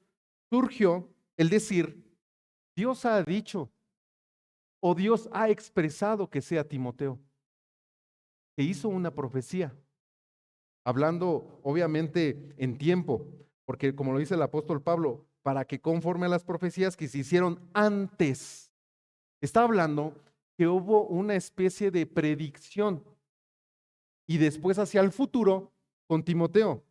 surgió el decir, Dios ha dicho o Dios ha expresado que sea Timoteo, que hizo una profecía, hablando obviamente en tiempo, porque como lo dice el apóstol Pablo, para que conforme a las profecías que se hicieron antes, está hablando que hubo una especie de predicción y después hacia el futuro con Timoteo.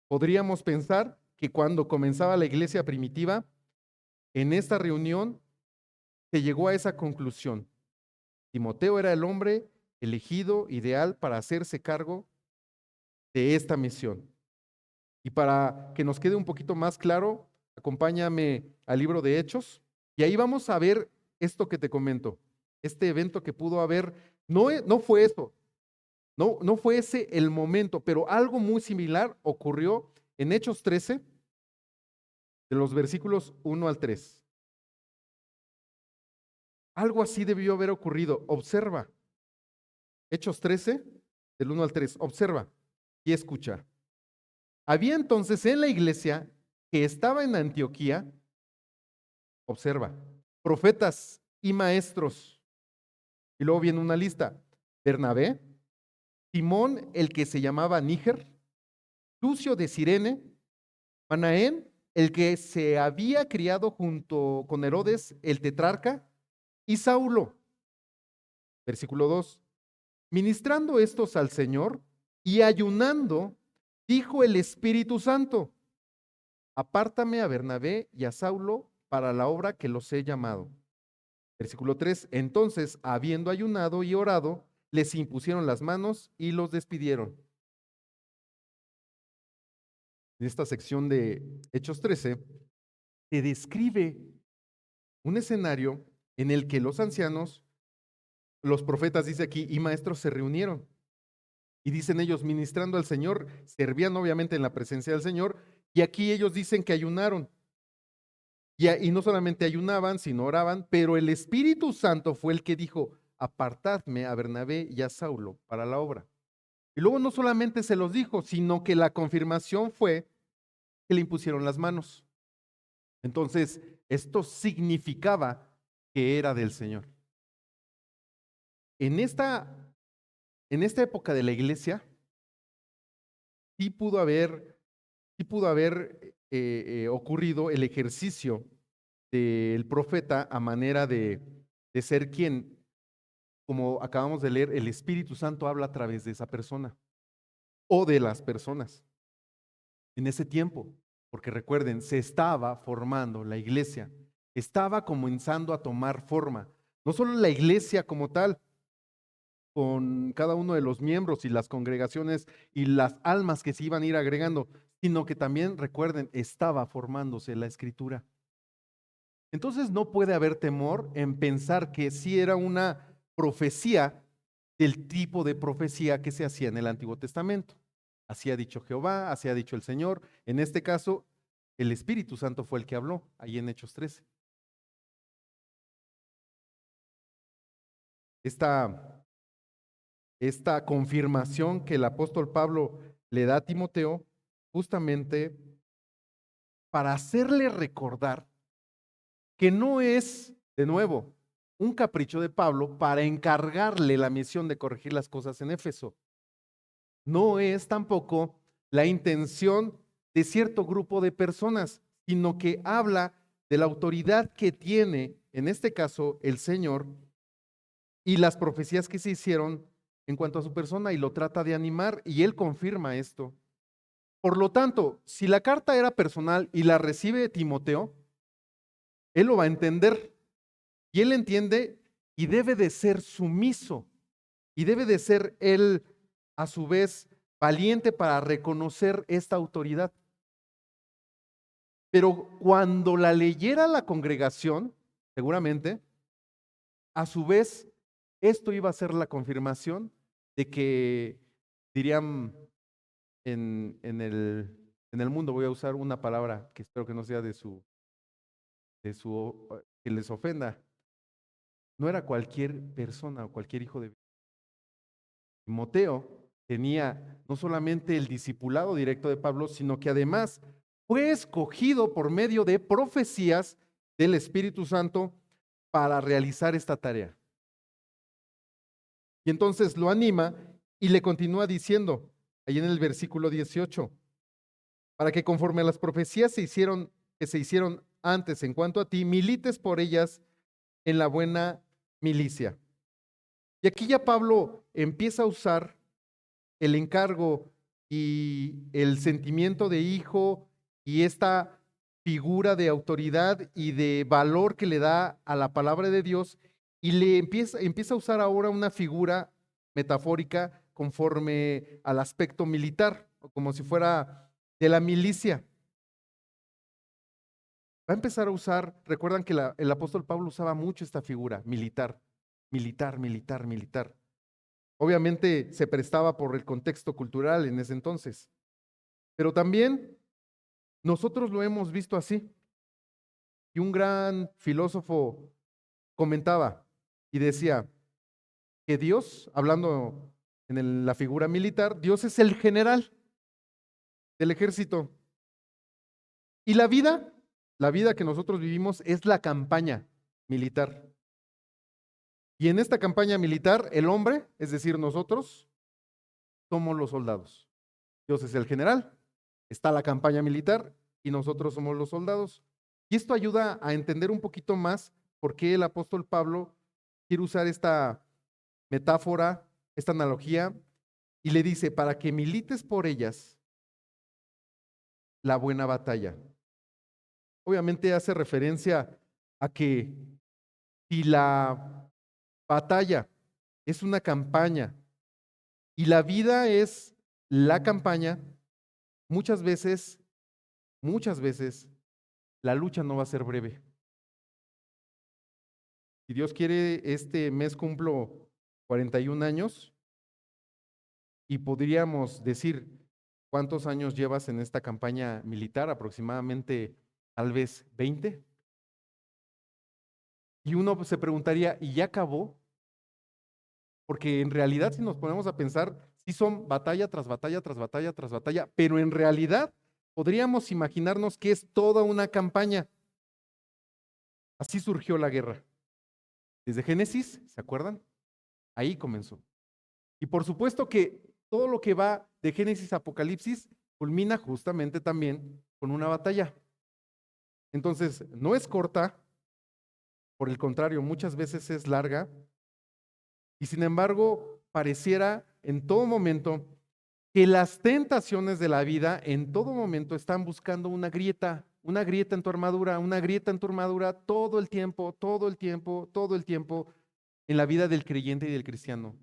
Podríamos pensar que cuando comenzaba la iglesia primitiva, en esta reunión se llegó a esa conclusión. Timoteo era el hombre elegido, ideal para hacerse cargo de esta misión. Y para que nos quede un poquito más claro, acompáñame al libro de Hechos y ahí vamos a ver esto que te comento. Este evento que pudo haber, no fue eso, no fue ese el momento, pero algo muy similar ocurrió en Hechos 13, de los versículos 1 al 3. Algo así debió haber ocurrido. Observa. Hechos 13, del 1 al 3. Observa y escucha. Había entonces en la iglesia que estaba en Antioquía, observa, profetas y maestros. Y luego viene una lista. Bernabé, Simón, el que se llamaba Níger, Lucio de Cirene, Manaén, el que se había criado junto con Herodes, el tetrarca, y Saulo. Versículo 2. Ministrando estos al Señor y ayunando, dijo el Espíritu Santo, apártame a Bernabé y a Saulo para la obra que los he llamado. Versículo 3. Entonces, habiendo ayunado y orado, les impusieron las manos y los despidieron. En esta sección de Hechos 13, se describe un escenario en el que los ancianos, los profetas, dice aquí, y maestros se reunieron. Y dicen ellos, ministrando al Señor, servían obviamente en la presencia del Señor, y aquí ellos dicen que ayunaron. Y no solamente ayunaban, sino oraban, pero el Espíritu Santo fue el que dijo, apartadme a Bernabé y a Saulo para la obra. Y luego no solamente se los dijo, sino que la confirmación fue que le impusieron las manos. Entonces, esto significaba que era del Señor. En esta época de la iglesia, sí pudo haber ocurrido el ejercicio del profeta a manera de ser quien, como acabamos de leer, el Espíritu Santo habla a través de esa persona o de las personas en ese tiempo. Porque recuerden, se estaba formando la iglesia, estaba comenzando a tomar forma. No solo la iglesia como tal, con cada uno de los miembros y las congregaciones y las almas que se iban a ir agregando, sino que también, recuerden, estaba formándose la escritura. Entonces no puede haber temor en pensar que sí era una profecía del tipo de profecía que se hacía en el Antiguo Testamento. Así ha dicho Jehová, así ha dicho el Señor. En este caso, el Espíritu Santo fue el que habló, ahí en Hechos 13. Esta confirmación que el apóstol Pablo le da a Timoteo, justamente para hacerle recordar que no es, de nuevo, un capricho de Pablo para encargarle la misión de corregir las cosas en Éfeso. No es tampoco la intención de cierto grupo de personas, sino que habla de la autoridad que tiene, en este caso, el Señor, y las profecías que se hicieron en cuanto a su persona, y lo trata de animar, y él confirma esto. Por lo tanto, si la carta era personal y la recibe Timoteo, él lo va a entender, y él entiende y debe de ser sumiso, y debe de ser él a su vez valiente para reconocer esta autoridad. Pero cuando la leyera la congregación, seguramente, a su vez, esto iba a ser la confirmación de que, dirían en el mundo, voy a usar una palabra que espero que no sea que les ofenda, no era cualquier persona o cualquier hijo de Timoteo. Tenía no solamente el discipulado directo de Pablo, sino que además fue escogido por medio de profecías del Espíritu Santo para realizar esta tarea. Y entonces lo anima y le continúa diciendo, ahí en el versículo 18, para que conforme a las profecías que se hicieron antes en cuanto a ti, milites por ellas en la buena milicia. Y aquí ya Pablo empieza a usar el encargo y el sentimiento de hijo y esta figura de autoridad y de valor que le da a la palabra de Dios, y le empieza a usar ahora una figura metafórica conforme al aspecto militar, o como si fuera de la milicia. Va a empezar a usar, recuerdan que el apóstol Pablo usaba mucho esta figura militar, militar, militar, militar. Obviamente se prestaba por el contexto cultural en ese entonces, pero también nosotros lo hemos visto así. Y un gran filósofo comentaba y decía que Dios, hablando en la figura militar, Dios es el general del ejército. Y la vida que nosotros vivimos es la campaña militar. Y en esta campaña militar, el hombre, es decir, nosotros, somos los soldados. Dios es el general, está la campaña militar y nosotros somos los soldados. Y esto ayuda a entender un poquito más por qué el apóstol Pablo quiere usar esta metáfora, esta analogía, y le dice, para que milites por ellas la buena batalla. Obviamente hace referencia a que si la batalla es una campaña y la vida es la campaña, muchas veces, la lucha no va a ser breve. Si Dios quiere, este mes cumplo 41 años y podríamos decir, ¿cuántos años llevas en esta campaña militar? Aproximadamente, tal vez 20. Y uno se preguntaría, ¿y ya acabó? Porque en realidad, si nos ponemos a pensar, sí son batalla tras batalla, tras batalla, tras batalla, pero en realidad podríamos imaginarnos que es toda una campaña. Así surgió la guerra. Desde Génesis, ¿se acuerdan? Ahí comenzó. Y por supuesto que todo lo que va de Génesis a Apocalipsis culmina justamente también con una batalla. Entonces, no es corta, por el contrario, muchas veces es larga, y sin embargo, pareciera en todo momento que las tentaciones de la vida en todo momento están buscando una grieta en tu armadura, una grieta en tu armadura todo el tiempo, todo el tiempo, todo el tiempo en la vida del creyente y del cristiano.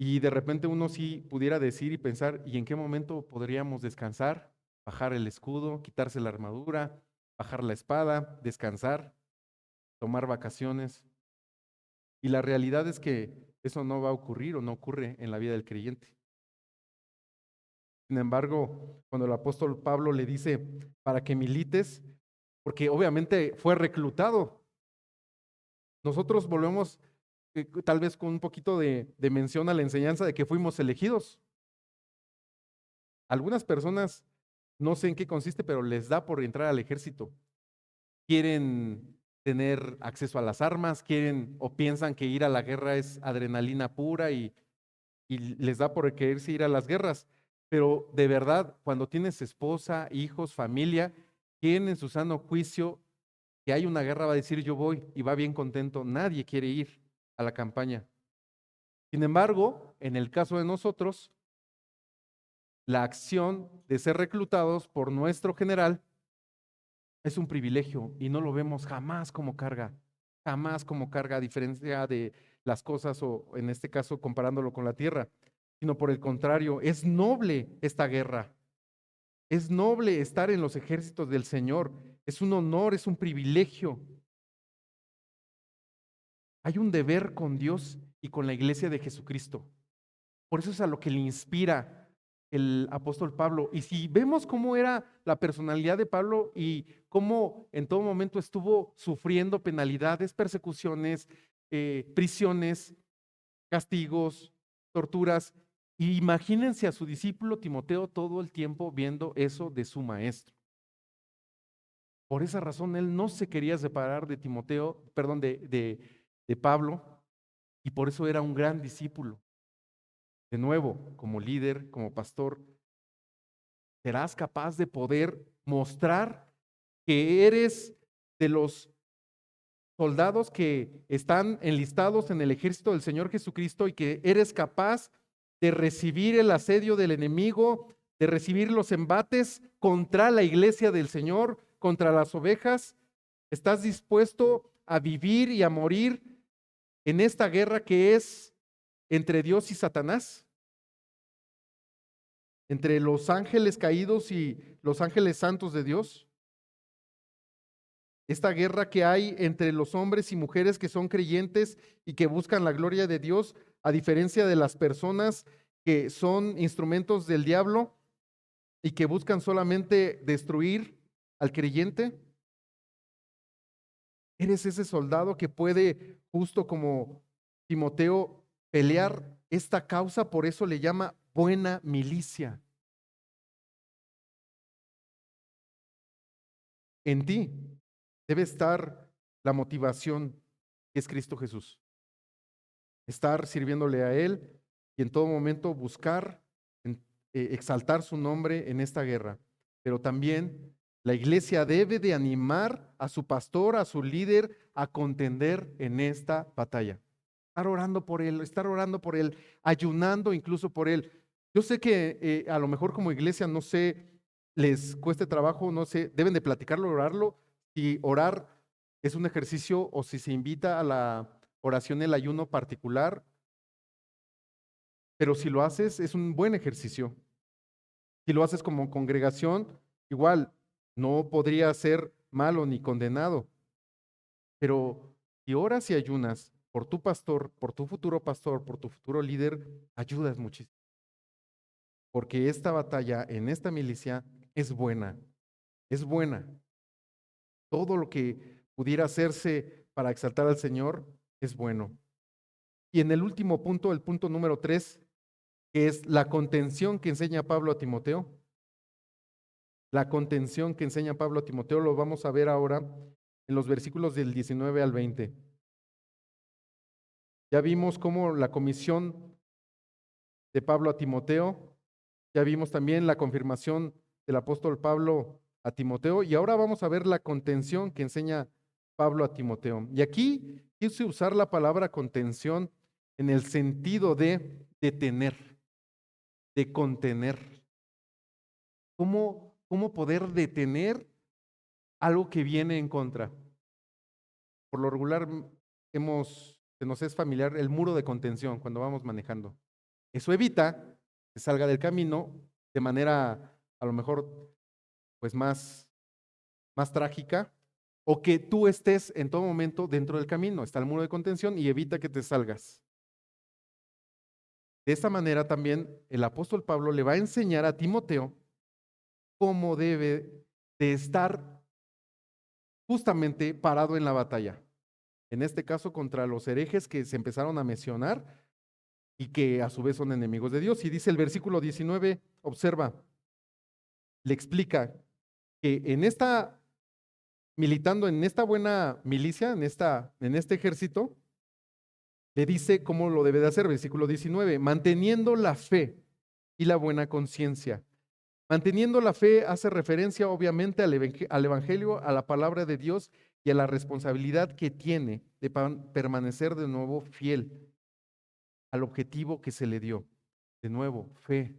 Y de repente uno sí pudiera decir y pensar, ¿y en qué momento podríamos descansar? Bajar el escudo, quitarse la armadura, bajar la espada, descansar, tomar vacaciones. Y la realidad es que eso no va a ocurrir o no ocurre en la vida del creyente. Sin embargo, cuando el apóstol Pablo le dice para que milites, porque obviamente fue reclutado, nosotros volvemos tal vez con un poquito de mención a la enseñanza de que fuimos elegidos. Algunas personas, no sé en qué consiste, pero les da por entrar al ejército. Quieren tener acceso a las armas, quieren o piensan que ir a la guerra es adrenalina pura y les da por quererse ir a las guerras. Pero de verdad, cuando tienes esposa, hijos, familia, quieren en su sano juicio que hay una guerra va a decir yo voy y va bien contento. Nadie quiere ir a la campaña. Sin embargo, en el caso de nosotros, la acción de ser reclutados por nuestro general es un privilegio y no lo vemos jamás como carga, a diferencia de las cosas o en este caso comparándolo con la tierra, sino por el contrario, es noble esta guerra, es noble estar en los ejércitos del Señor, es un honor, es un privilegio. Hay un deber con Dios y con la iglesia de Jesucristo. Por eso es a lo que le inspira el apóstol Pablo. Y si vemos cómo era la personalidad de Pablo y cómo en todo momento estuvo sufriendo penalidades, persecuciones, prisiones, castigos, torturas, y imagínense a su discípulo Timoteo todo el tiempo viendo eso de su maestro. Por esa razón él no se quería separar de Timoteo, perdón, de Pablo, y por eso era un gran discípulo. De nuevo, como líder, como pastor, serás capaz de poder mostrar que eres de los soldados que están enlistados en el ejército del Señor Jesucristo y que eres capaz de recibir el asedio del enemigo, de recibir los embates contra la iglesia del Señor, contra las ovejas. ¿Estás dispuesto a vivir y a morir en esta guerra que es entre Dios y Satanás? Entre los ángeles caídos y los ángeles santos de Dios. Esta guerra que hay entre los hombres y mujeres que son creyentes y que buscan la gloria de Dios, a diferencia de las personas que son instrumentos del diablo y que buscan solamente destruir al creyente. Eres ese soldado que puede, justo como Timoteo, pelear esta causa, por eso le llama buena milicia. En ti debe estar la motivación que es Cristo Jesús. Estar sirviéndole a Él y en todo momento buscar exaltar su nombre en esta guerra. Pero también la iglesia debe de animar a su pastor, a su líder, a contender en esta batalla. Estar orando por él, ayunando incluso por él. Yo sé que a lo mejor como iglesia, no sé, les cueste trabajo, no sé, deben de platicarlo, orarlo, si orar es un ejercicio o si se invita a la oración, el ayuno particular, pero si lo haces es un buen ejercicio. Si lo haces como congregación, igual no podría ser malo ni condenado, pero si oras y ayunas por tu pastor, por tu futuro líder, ayudas muchísimo. Porque esta batalla en esta milicia es buena, es buena. Todo lo que pudiera hacerse para exaltar al Señor es bueno. Y en el último punto, el punto número 3, que es la contención que enseña Pablo a Timoteo. La contención que enseña Pablo a Timoteo lo vamos a ver ahora en los versículos del 19 al 20. Ya vimos cómo la comisión de Pablo a Timoteo, ya vimos también la confirmación del apóstol Pablo a Timoteo y ahora vamos a ver la contención que enseña Pablo a Timoteo. Y aquí quise usar la palabra contención en el sentido de detener, de contener. ¿Cómo poder detener algo que viene en contra? Por lo regular se nos es familiar el muro de contención cuando vamos manejando. Eso evita que salga del camino de manera a lo mejor pues más trágica o que tú estés en todo momento dentro del camino. Está el muro de contención y evita que te salgas. De esta manera también el apóstol Pablo le va a enseñar a Timoteo cómo debe de estar justamente parado en la batalla. En este caso contra los herejes que se empezaron a mencionar y que a su vez son enemigos de Dios. Y dice el versículo 19, observa, le explica que militando en esta buena milicia, en este ejército, le dice cómo lo debe de hacer, versículo 19, manteniendo la fe y la buena conciencia. Manteniendo la fe hace referencia obviamente al evangelio, a la palabra de Dios y a la responsabilidad que tiene de permanecer de nuevo fiel al objetivo que se le dio. De nuevo, fe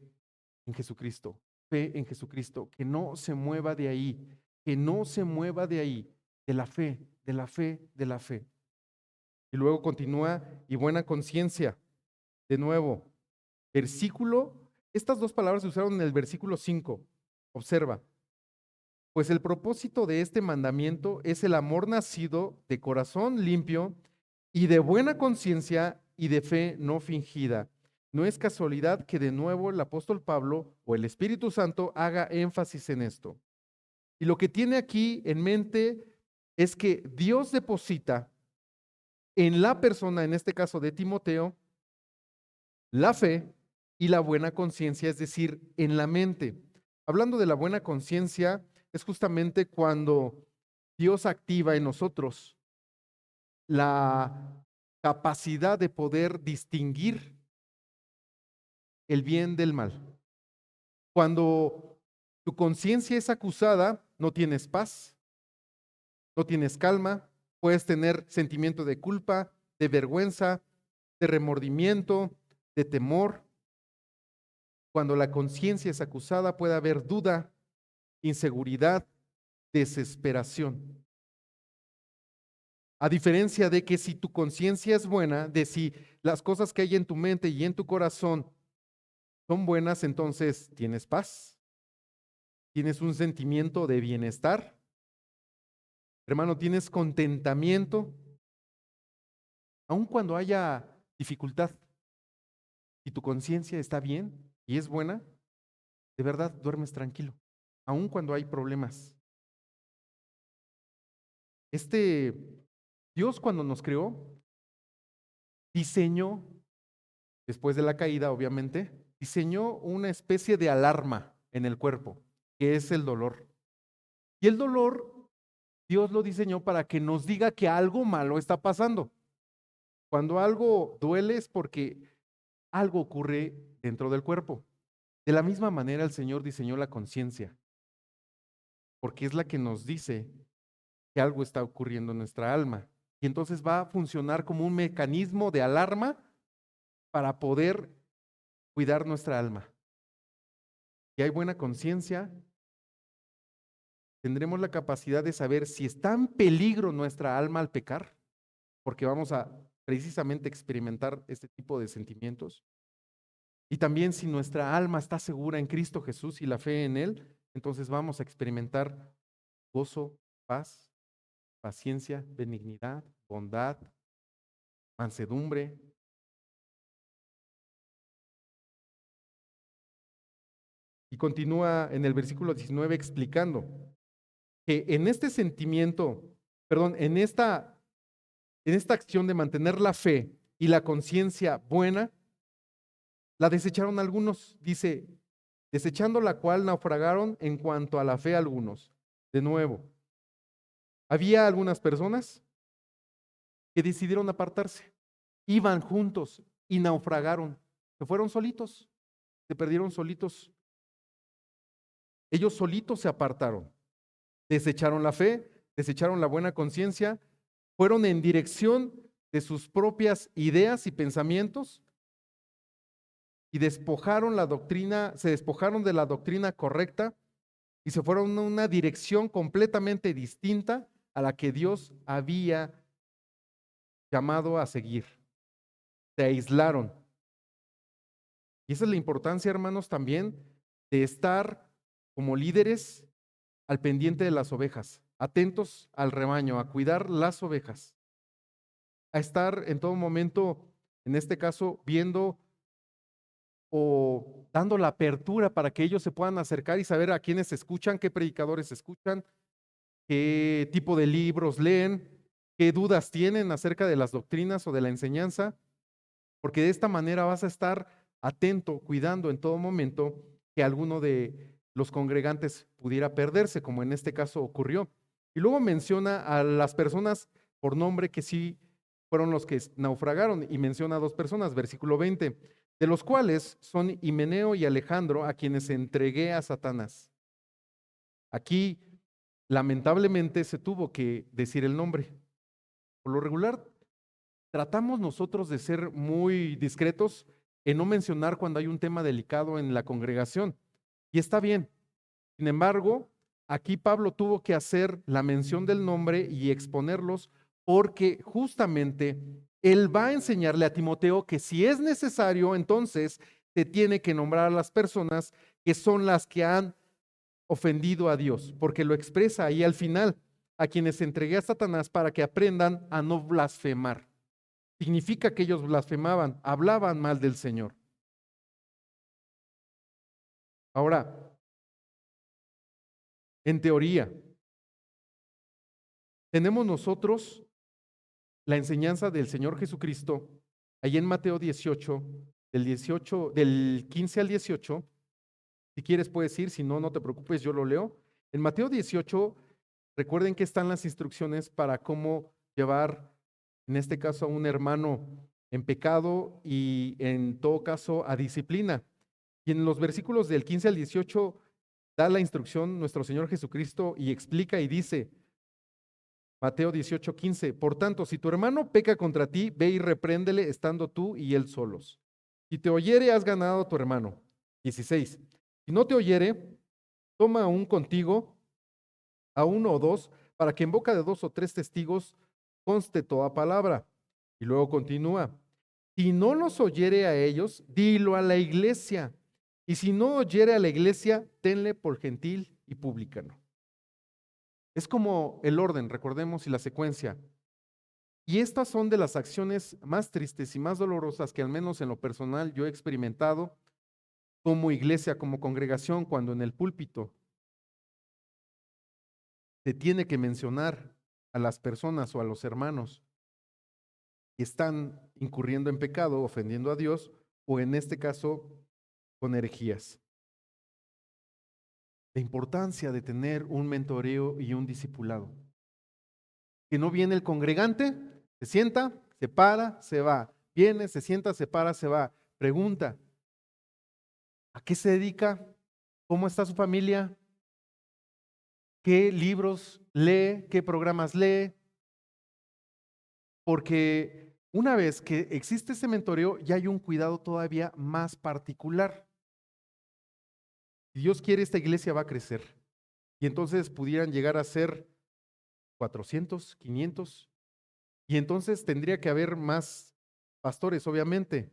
en Jesucristo, fe en Jesucristo, que no se mueva de ahí, que no se mueva de ahí, de la fe, de la fe, de la fe. Y luego continúa, y buena conciencia. De nuevo, estas dos palabras se usaron en el versículo 5. Observa, pues el propósito de este mandamiento es el amor nacido de corazón limpio y de buena conciencia y de fe no fingida. No es casualidad que de nuevo el apóstol Pablo o el Espíritu Santo haga énfasis en esto. Y lo que tiene aquí en mente es que Dios deposita en la persona, en este caso de Timoteo, la fe y la buena conciencia, es decir, en la mente. Hablando de la buena conciencia, es justamente cuando Dios activa en nosotros la capacidad de poder distinguir el bien del mal. Cuando tu conciencia es acusada, no tienes paz, no tienes calma, puedes tener sentimiento de culpa, de vergüenza, de remordimiento, de temor. Cuando la conciencia es acusada, puede haber duda, inseguridad, desesperación. A diferencia de que si tu conciencia es buena, de si las cosas que hay en tu mente y en tu corazón son buenas, entonces tienes paz, tienes un sentimiento de bienestar, hermano, tienes contentamiento, aun cuando haya dificultad. Si tu conciencia está bien y es buena, de verdad duermes tranquilo, aun cuando hay problemas. Dios, cuando nos creó, diseñó, después de la caída obviamente, diseñó una especie de alarma en el cuerpo, que es el dolor. Y el dolor, Dios lo diseñó para que nos diga que algo malo está pasando. Cuando algo duele es porque algo ocurre dentro del cuerpo. De la misma manera el Señor diseñó la conciencia, porque es la que nos dice que algo está ocurriendo en nuestra alma. Y entonces va a funcionar como un mecanismo de alarma para poder cuidar nuestra alma. Si hay buena conciencia, tendremos la capacidad de saber si está en peligro nuestra alma al pecar, porque vamos a precisamente experimentar este tipo de sentimientos. Y también si nuestra alma está segura en Cristo Jesús y la fe en Él, entonces vamos a experimentar gozo, paz, paciencia, benignidad, bondad, mansedumbre. Y continúa en el versículo 19 explicando que en este sentimiento, perdón, en esta acción de mantener la fe y la conciencia buena, la desecharon algunos, dice, desechando la cual naufragaron en cuanto a la fe algunos. De nuevo, había algunas personas que decidieron apartarse, iban juntos y naufragaron, se fueron solitos, se perdieron solitos. Ellos solitos se apartaron, desecharon la fe, desecharon la buena conciencia, fueron en dirección de sus propias ideas y pensamientos y despojaron la doctrina, se despojaron de la doctrina correcta y se fueron a una dirección completamente distinta a la que Dios había llamado a seguir. Se aislaron. Y esa es la importancia, hermanos, también de estar como líderes al pendiente de las ovejas, atentos al rebaño, a cuidar las ovejas, a estar en todo momento, en este caso, viendo o dando la apertura para que ellos se puedan acercar y saber a quiénes escuchan, qué predicadores escuchan, qué tipo de libros leen, qué dudas tienen acerca de las doctrinas o de la enseñanza, porque de esta manera vas a estar atento, cuidando en todo momento que alguno de los congregantes pudiera perderse, como en este caso ocurrió. Y luego menciona a las personas por nombre que sí fueron los que naufragaron, y menciona a dos personas, versículo 20, de los cuales son Himeneo y Alejandro, a quienes entregué a Satanás. Aquí lamentablemente se tuvo que decir el nombre. Por lo regular, tratamos nosotros de ser muy discretos en no mencionar cuando hay un tema delicado en la congregación. Y está bien. Sin embargo, aquí Pablo tuvo que hacer la mención del nombre y exponerlos porque justamente él va a enseñarle a Timoteo que si es necesario, entonces se tiene que nombrar a las personas que son las que han ofendido a Dios, porque lo expresa ahí al final, a quienes entregué a Satanás para que aprendan a no blasfemar. Significa que ellos blasfemaban, hablaban mal del Señor. Ahora, en teoría, tenemos nosotros la enseñanza del Señor Jesucristo, ahí en Mateo 18, del 15 al 18, si quieres puedes ir, si no, no te preocupes, yo lo leo. En Mateo 18, recuerden que están las instrucciones para cómo llevar, en este caso, a un hermano en pecado y en todo caso a disciplina. Y en los versículos del 15 al 18 da la instrucción nuestro Señor Jesucristo y explica y dice, Mateo 18:15, por tanto, si tu hermano peca contra ti, ve y repréndele estando tú y él solos. Si te oyere, has ganado a tu hermano. 16, si no te oyere, toma aún contigo a uno o dos, para que en boca de dos o tres testigos conste toda palabra. Y luego continúa, si no los oyere a ellos, dilo a la iglesia. Y si no oyere a la iglesia, tenle por gentil y publicano. Es como el orden, recordemos, y la secuencia. Y estas son de las acciones más tristes y más dolorosas que al menos en lo personal yo he experimentado como iglesia, como congregación, cuando en el púlpito se tiene que mencionar a las personas o a los hermanos que están incurriendo en pecado, ofendiendo a Dios, o en este caso, con herejías. La importancia de tener un mentoreo y un discipulado. Que no viene el congregante, se sienta, se para, se va. Viene, se sienta, se para, se va. Pregunta, ¿a qué se dedica? ¿Cómo está su familia? ¿Qué libros lee? ¿Qué programas lee? Porque una vez que existe ese mentoreo, ya hay un cuidado todavía más particular. Si Dios quiere, esta iglesia va a crecer. Y entonces pudieran llegar a ser 400, 500. Y entonces tendría que haber más pastores, obviamente.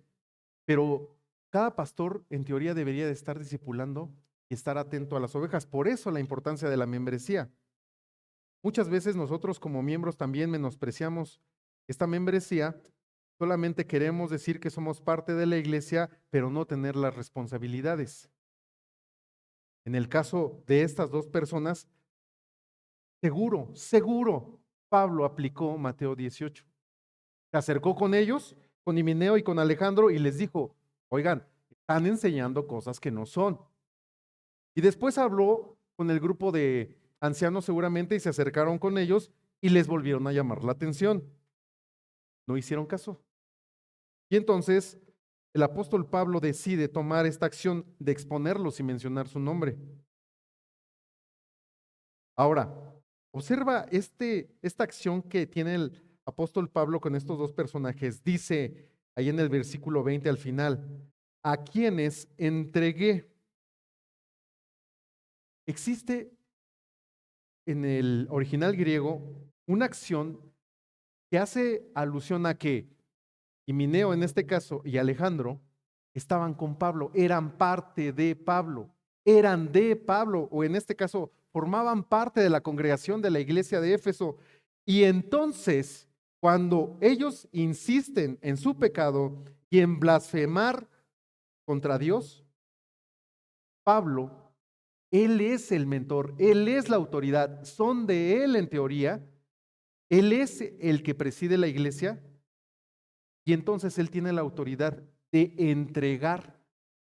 Pero cada pastor, en teoría, debería de estar discipulando y estar atento a las ovejas. Por eso la importancia de la membresía. Muchas veces nosotros como miembros también menospreciamos esta membresía. Solamente queremos decir que somos parte de la iglesia, pero no tener las responsabilidades. En el caso de estas dos personas, seguro, Pablo aplicó Mateo 18. Se acercó con ellos, con Himeneo y con Alejandro, y les dijo, oigan, están enseñando cosas que no son. Y después habló con el grupo de ancianos seguramente y se acercaron con ellos y les volvieron a llamar la atención. No hicieron caso. Y entonces el apóstol Pablo decide tomar esta acción de exponerlos y mencionar su nombre. Ahora, observa esta acción que tiene el apóstol Pablo con estos dos personajes. Dice ahí en el versículo 20 al final, a quienes entregué. Existe en el original griego una acción que hace alusión a que Himeneo en este caso y Alejandro estaban con Pablo, eran parte de Pablo, eran de Pablo, o en este caso formaban parte de la congregación de la iglesia de Éfeso. Y entonces, cuando ellos insisten en su pecado y en blasfemar contra Dios, Pablo, él es el mentor, él es la autoridad, son de él en teoría, él es el que preside la iglesia y entonces él tiene la autoridad de entregar,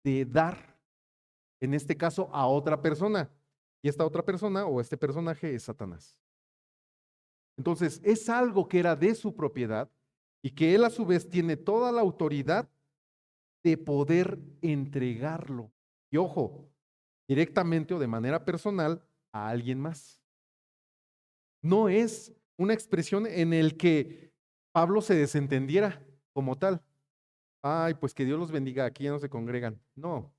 de dar, en este caso, a otra persona. Y esta otra persona o este personaje es Satanás. Entonces, es algo que era de su propiedad y que él a su vez tiene toda la autoridad de poder entregarlo. Y ojo, directamente o de manera personal a alguien más. No es una expresión en el que Pablo se desentendiera como tal. Ay, pues que Dios los bendiga, aquí ya no se congregan. No,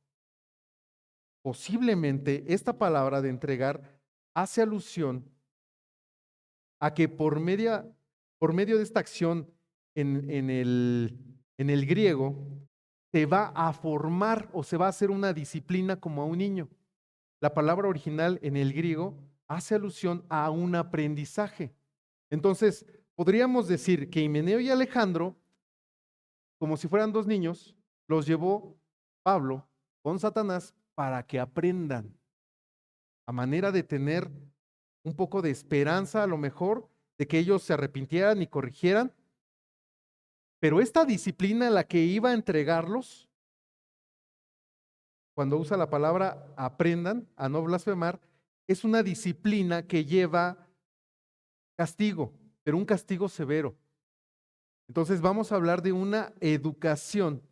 posiblemente esta palabra de entregar hace alusión a que por medio de esta acción en el griego, se va a formar o se va a hacer una disciplina como a un niño. La palabra original en el griego hace alusión a un aprendizaje. Entonces, podríamos decir que Himeneo y Alejandro, como si fueran dos niños, los llevó Pablo con Satanás para que aprendan, a manera de tener un poco de esperanza, a lo mejor, de que ellos se arrepintieran y corrigieran. Pero esta disciplina en la que iba a entregarlos, cuando usa la palabra aprendan a no blasfemar, es una disciplina que lleva castigo, pero un castigo severo. Entonces vamos a hablar de una educación,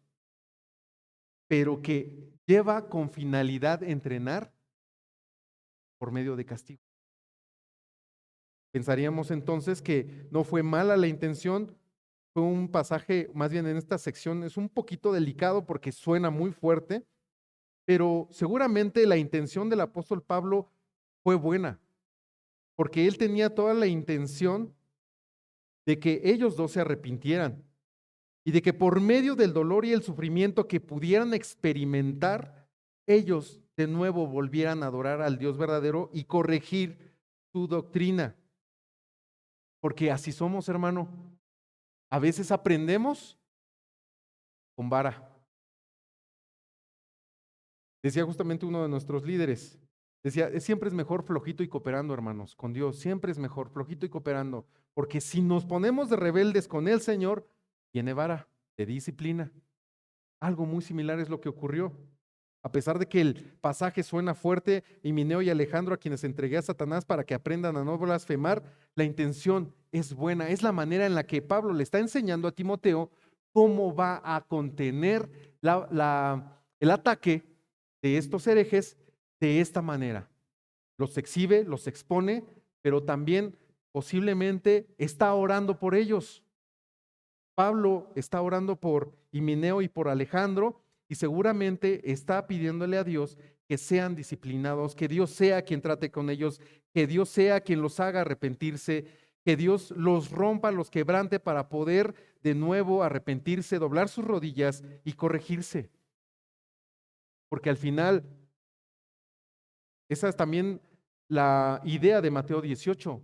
pero que lleva con finalidad entrenar por medio de castigo. Pensaríamos entonces que no fue mala la intención, fue un pasaje, más bien en esta sección es un poquito delicado porque suena muy fuerte, pero seguramente la intención del apóstol Pablo fue buena, porque él tenía toda la intención de que ellos dos se arrepintieran y de que por medio del dolor y el sufrimiento que pudieran experimentar, ellos de nuevo volvieran a adorar al Dios verdadero y corregir su doctrina. Porque así somos, hermano. A veces aprendemos con vara. Decía justamente uno de nuestros líderes, decía, siempre es mejor flojito y cooperando, hermanos, con Dios, siempre es mejor flojito y cooperando, porque si nos ponemos de rebeldes con el Señor, viene vara de disciplina. Algo muy similar es lo que ocurrió. A pesar de que el pasaje suena fuerte, Himeneo y Alejandro, a quienes entregué a Satanás para que aprendan a no blasfemar, la intención es buena. Es la manera en la que Pablo le está enseñando a Timoteo cómo va a contener el ataque de estos herejes de esta manera. Los exhibe, los expone, pero también posiblemente está orando por ellos. Pablo está orando por Himeneo y por Alejandro y seguramente está pidiéndole a Dios que sean disciplinados, que Dios sea quien trate con ellos, que Dios sea quien los haga arrepentirse, que Dios los rompa, los quebrante para poder de nuevo arrepentirse, doblar sus rodillas y corregirse. Porque al final, esa es también la idea de Mateo 18.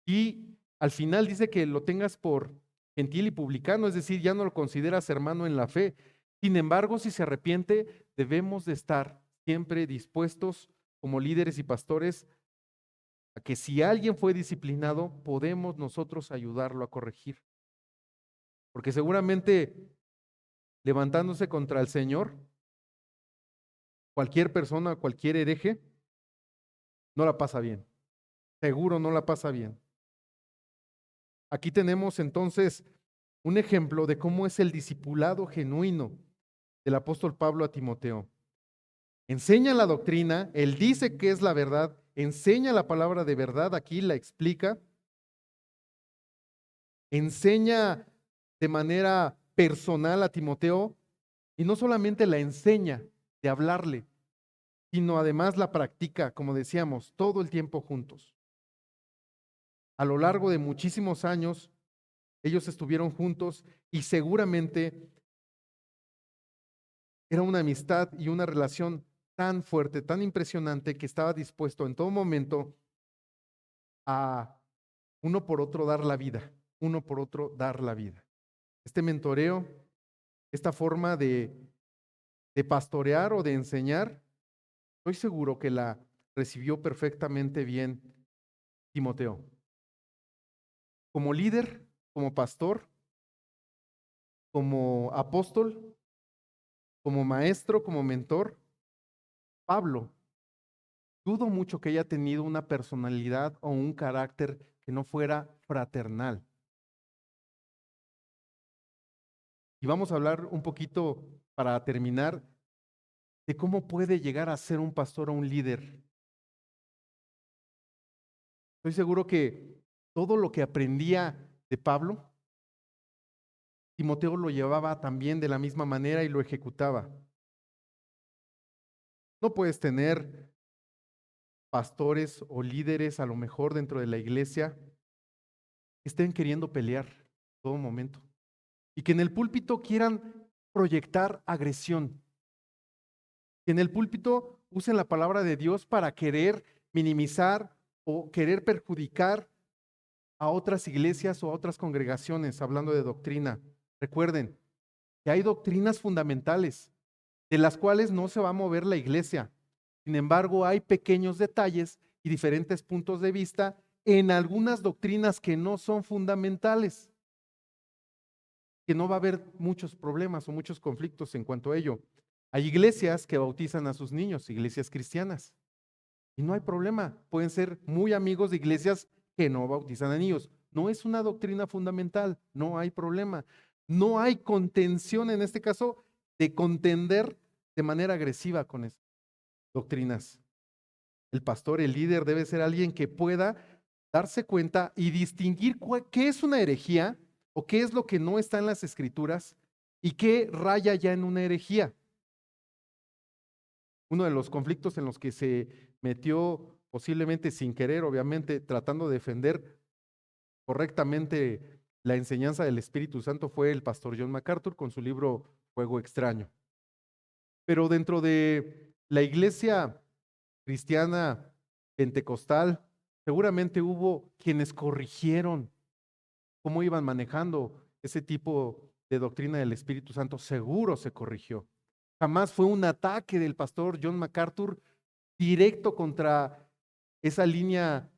Y al final dice que lo tengas por gentil y publicano, es decir, ya no lo consideras hermano en la fe. Sin embargo, si se arrepiente, debemos de estar siempre dispuestos como líderes y pastores a que si alguien fue disciplinado, podemos nosotros ayudarlo a corregir. Porque seguramente levantándose contra el Señor, cualquier persona, cualquier hereje, no la pasa bien. Seguro no la pasa bien. Aquí tenemos entonces un ejemplo de cómo es el discipulado genuino del apóstol Pablo a Timoteo. Enseña la doctrina, él dice que es la verdad, enseña la palabra de verdad, aquí la explica, enseña de manera personal a Timoteo y no solamente la enseña de hablarle, sino además la practica, como decíamos, todo el tiempo juntos. A lo largo de muchísimos años, ellos estuvieron juntos y seguramente era una amistad y una relación tan fuerte, tan impresionante, que estaba dispuesto en todo momento a uno por otro dar la vida, uno por otro dar la vida. Este mentoreo, esta forma de pastorear o de enseñar, estoy seguro que la recibió perfectamente bien Timoteo. Como líder, como pastor, como apóstol, como maestro, como mentor, Pablo, dudo mucho que haya tenido una personalidad o un carácter que no fuera fraternal. Y vamos a hablar un poquito para terminar de cómo puede llegar a ser un pastor o un líder. Estoy seguro que todo lo que aprendía de Pablo, Timoteo lo llevaba también de la misma manera y lo ejecutaba. No puedes tener pastores o líderes a lo mejor dentro de la iglesia que estén queriendo pelear en todo momento y que en el púlpito quieran proyectar agresión, que en el púlpito usen la palabra de Dios para querer minimizar o querer perjudicar a otras iglesias o a otras congregaciones, hablando de doctrina. Recuerden que hay doctrinas fundamentales de las cuales no se va a mover la iglesia. Sin embargo, hay pequeños detalles y diferentes puntos de vista en algunas doctrinas que no son fundamentales, que no va a haber muchos problemas o muchos conflictos en cuanto a ello. Hay iglesias que bautizan a sus niños, iglesias cristianas, y no hay problema. Pueden ser muy amigos de iglesias que no bautizan a niños. No es una doctrina fundamental, no hay problema. No hay contención en este caso de contender de manera agresiva con esas doctrinas. El pastor, el líder, debe ser alguien que pueda darse cuenta y distinguir qué es una herejía o qué es lo que no está en las escrituras y qué raya ya en una herejía. Uno de los conflictos en los que se metió posiblemente sin querer, obviamente, tratando de defender correctamente la enseñanza del Espíritu Santo fue el pastor John MacArthur con su libro Fuego Extraño. Pero dentro de la iglesia cristiana pentecostal, seguramente hubo quienes corrigieron cómo iban manejando ese tipo de doctrina del Espíritu Santo. Seguro se corrigió. Jamás fue un ataque del pastor John MacArthur directo contra esa línea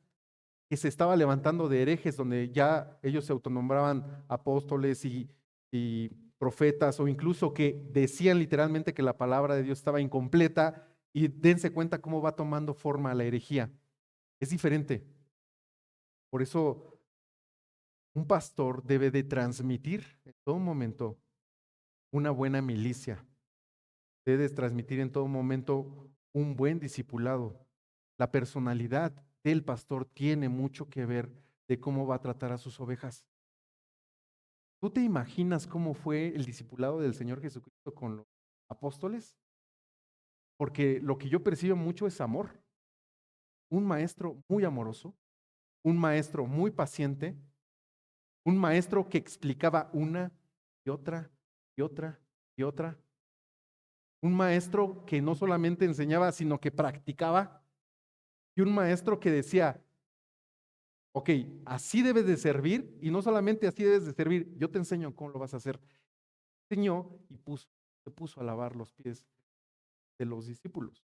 que se estaba levantando de herejes, donde ya ellos se autonombraban apóstoles y profetas, o incluso que decían literalmente que la palabra de Dios estaba incompleta, y dense cuenta cómo va tomando forma la herejía. Es diferente. Por eso un pastor debe de transmitir en todo momento una buena milicia, debe de transmitir en todo momento un buen discipulado. La personalidad del pastor tiene mucho que ver de cómo va a tratar a sus ovejas. ¿Tú te imaginas cómo fue el discipulado del Señor Jesucristo con los apóstoles? Porque lo que yo percibo mucho es amor. Un maestro muy amoroso, un maestro muy paciente, un maestro que explicaba una y otra y otra y otra. Un maestro que no solamente enseñaba, sino que practicaba. Y un maestro que decía, ok, así debes de servir, y no solamente así debes de servir, yo te enseño cómo lo vas a hacer. Enseñó y se puso a lavar los pies de los discípulos.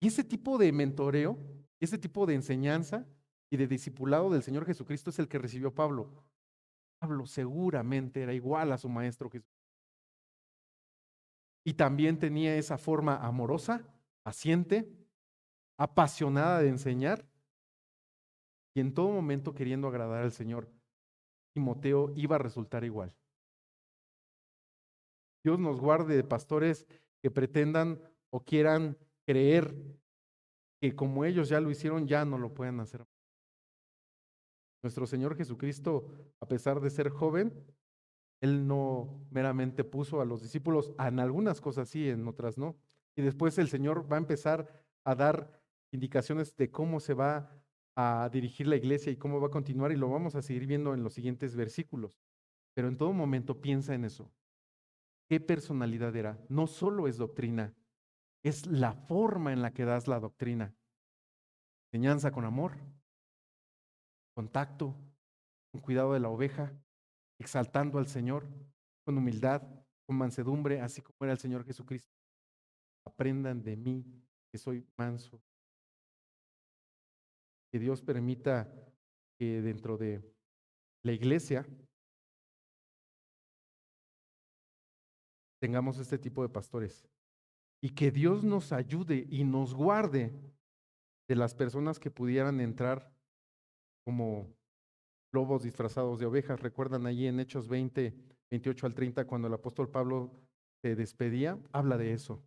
Y ese tipo de mentoreo, ese tipo de enseñanza y de discipulado del Señor Jesucristo es el que recibió Pablo. Pablo seguramente era igual a su maestro Jesús. Y también tenía esa forma amorosa, paciente, apasionada de enseñar y en todo momento queriendo agradar al Señor. Timoteo iba a resultar igual. Dios nos guarde de pastores que pretendan o quieran creer que como ellos ya lo hicieron, ya no lo pueden hacer. Nuestro Señor Jesucristo, a pesar de ser joven, Él no meramente puso a los discípulos, en algunas cosas sí, en otras no. Y después el Señor va a empezar a dar indicaciones de cómo se va a dirigir la iglesia y cómo va a continuar, y lo vamos a seguir viendo en los siguientes versículos. Pero en todo momento piensa en eso. ¿Qué personalidad era? No solo es doctrina, es la forma en la que das la doctrina. Enseñanza con amor, contacto, con cuidado de la oveja, exaltando al Señor, con humildad, con mansedumbre, así como era el Señor Jesucristo. Aprendan de mí, que soy manso. Que Dios permita que dentro de la iglesia tengamos este tipo de pastores y que Dios nos ayude y nos guarde de las personas que pudieran entrar como lobos disfrazados de ovejas. Recuerdan allí en Hechos 20, 28 al 30, cuando el apóstol Pablo se despedía, habla de eso,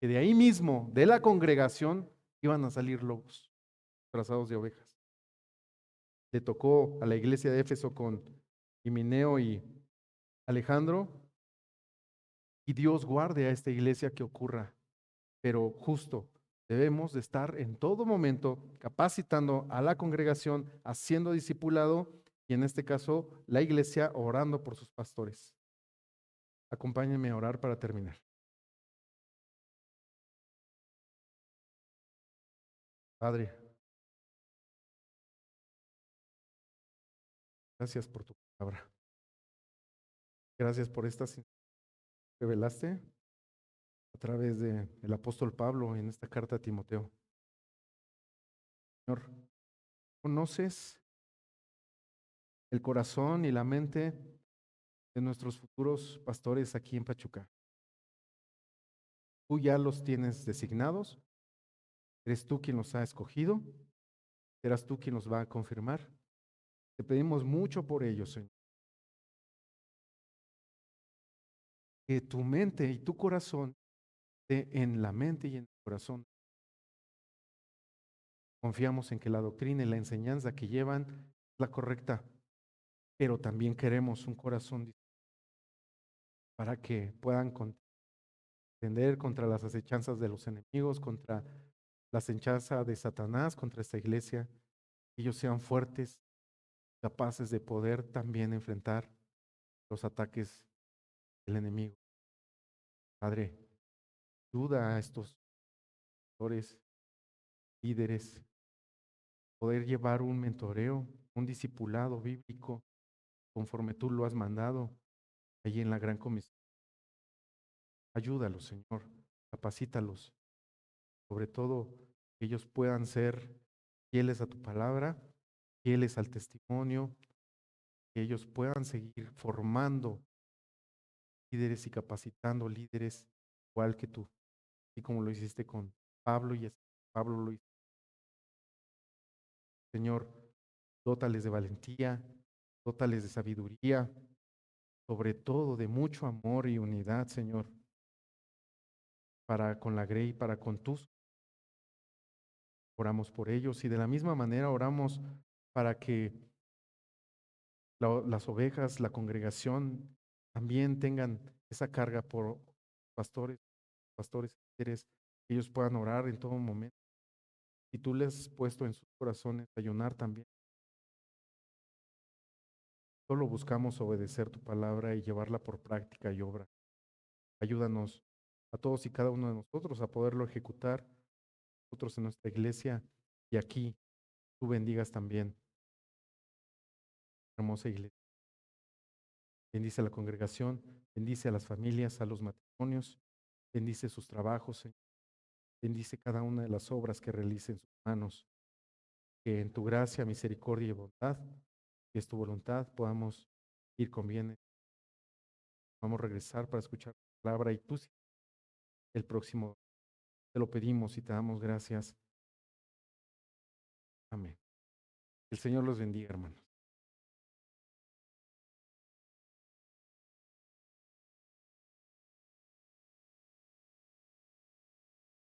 que de ahí mismo, de la congregación, iban a salir lobos. disfrazados de ovejas. Le tocó a la iglesia de Éfeso con Himeneo y Alejandro, y Dios guarde a esta iglesia que ocurra, pero justo debemos de estar en todo momento capacitando a la congregación, haciendo discipulado y en este caso la iglesia orando por sus pastores. Acompáñenme a orar para terminar. Padre, gracias por tu palabra. Gracias por estas que revelaste a través del apóstol Pablo en esta carta a Timoteo. Señor, conoces el corazón y la mente de nuestros futuros pastores aquí en Pachuca. Tú ya los tienes designados, eres tú quien los ha escogido, serás tú quien los va a confirmar. Te pedimos mucho por ellos, Señor. Que tu mente y tu corazón esté en la mente y en el corazón. Confiamos en que la doctrina y la enseñanza que llevan es la correcta, pero también queremos un corazón para que puedan contender contra las acechanzas de los enemigos, contra la acechanza de Satanás, contra esta iglesia. Que ellos sean fuertes, capaces de poder también enfrentar los ataques del enemigo. Padre, ayuda a estos pastores, líderes, poder llevar un mentoreo, un discipulado bíblico, conforme tú lo has mandado allí en la gran comisión. Ayúdalos, Señor, capacítalos, sobre todo que ellos puedan ser fieles a tu palabra, fieles al testimonio, que ellos puedan seguir formando líderes y capacitando líderes igual que tú, y como lo hiciste con Pablo y Pablo lo hizo. Señor, dótales de valentía, dótales de sabiduría, sobre todo de mucho amor y unidad, Señor, para con la Grey, para con tus. Oramos por ellos y de la misma manera oramos para que las ovejas, la congregación, también tengan esa carga por pastores, líderes, que ellos puedan orar en todo momento. Y tú les has puesto en sus corazones ayunar también. Solo buscamos obedecer tu palabra y llevarla por práctica y obra. Ayúdanos a todos y cada uno de nosotros a poderlo ejecutar, nosotros en nuestra iglesia y aquí. Tú bendigas también, hermosa iglesia. Bendice a la congregación, bendice a las familias, a los matrimonios, bendice sus trabajos, Señor. Bendice cada una de las obras que realicen sus manos. Que en tu gracia, misericordia y bondad, que es tu voluntad, podamos ir con bien. Vamos a regresar para escuchar tu palabra y tú el próximo. Te lo pedimos y te damos gracias. Amén. El Señor los bendiga, hermanos.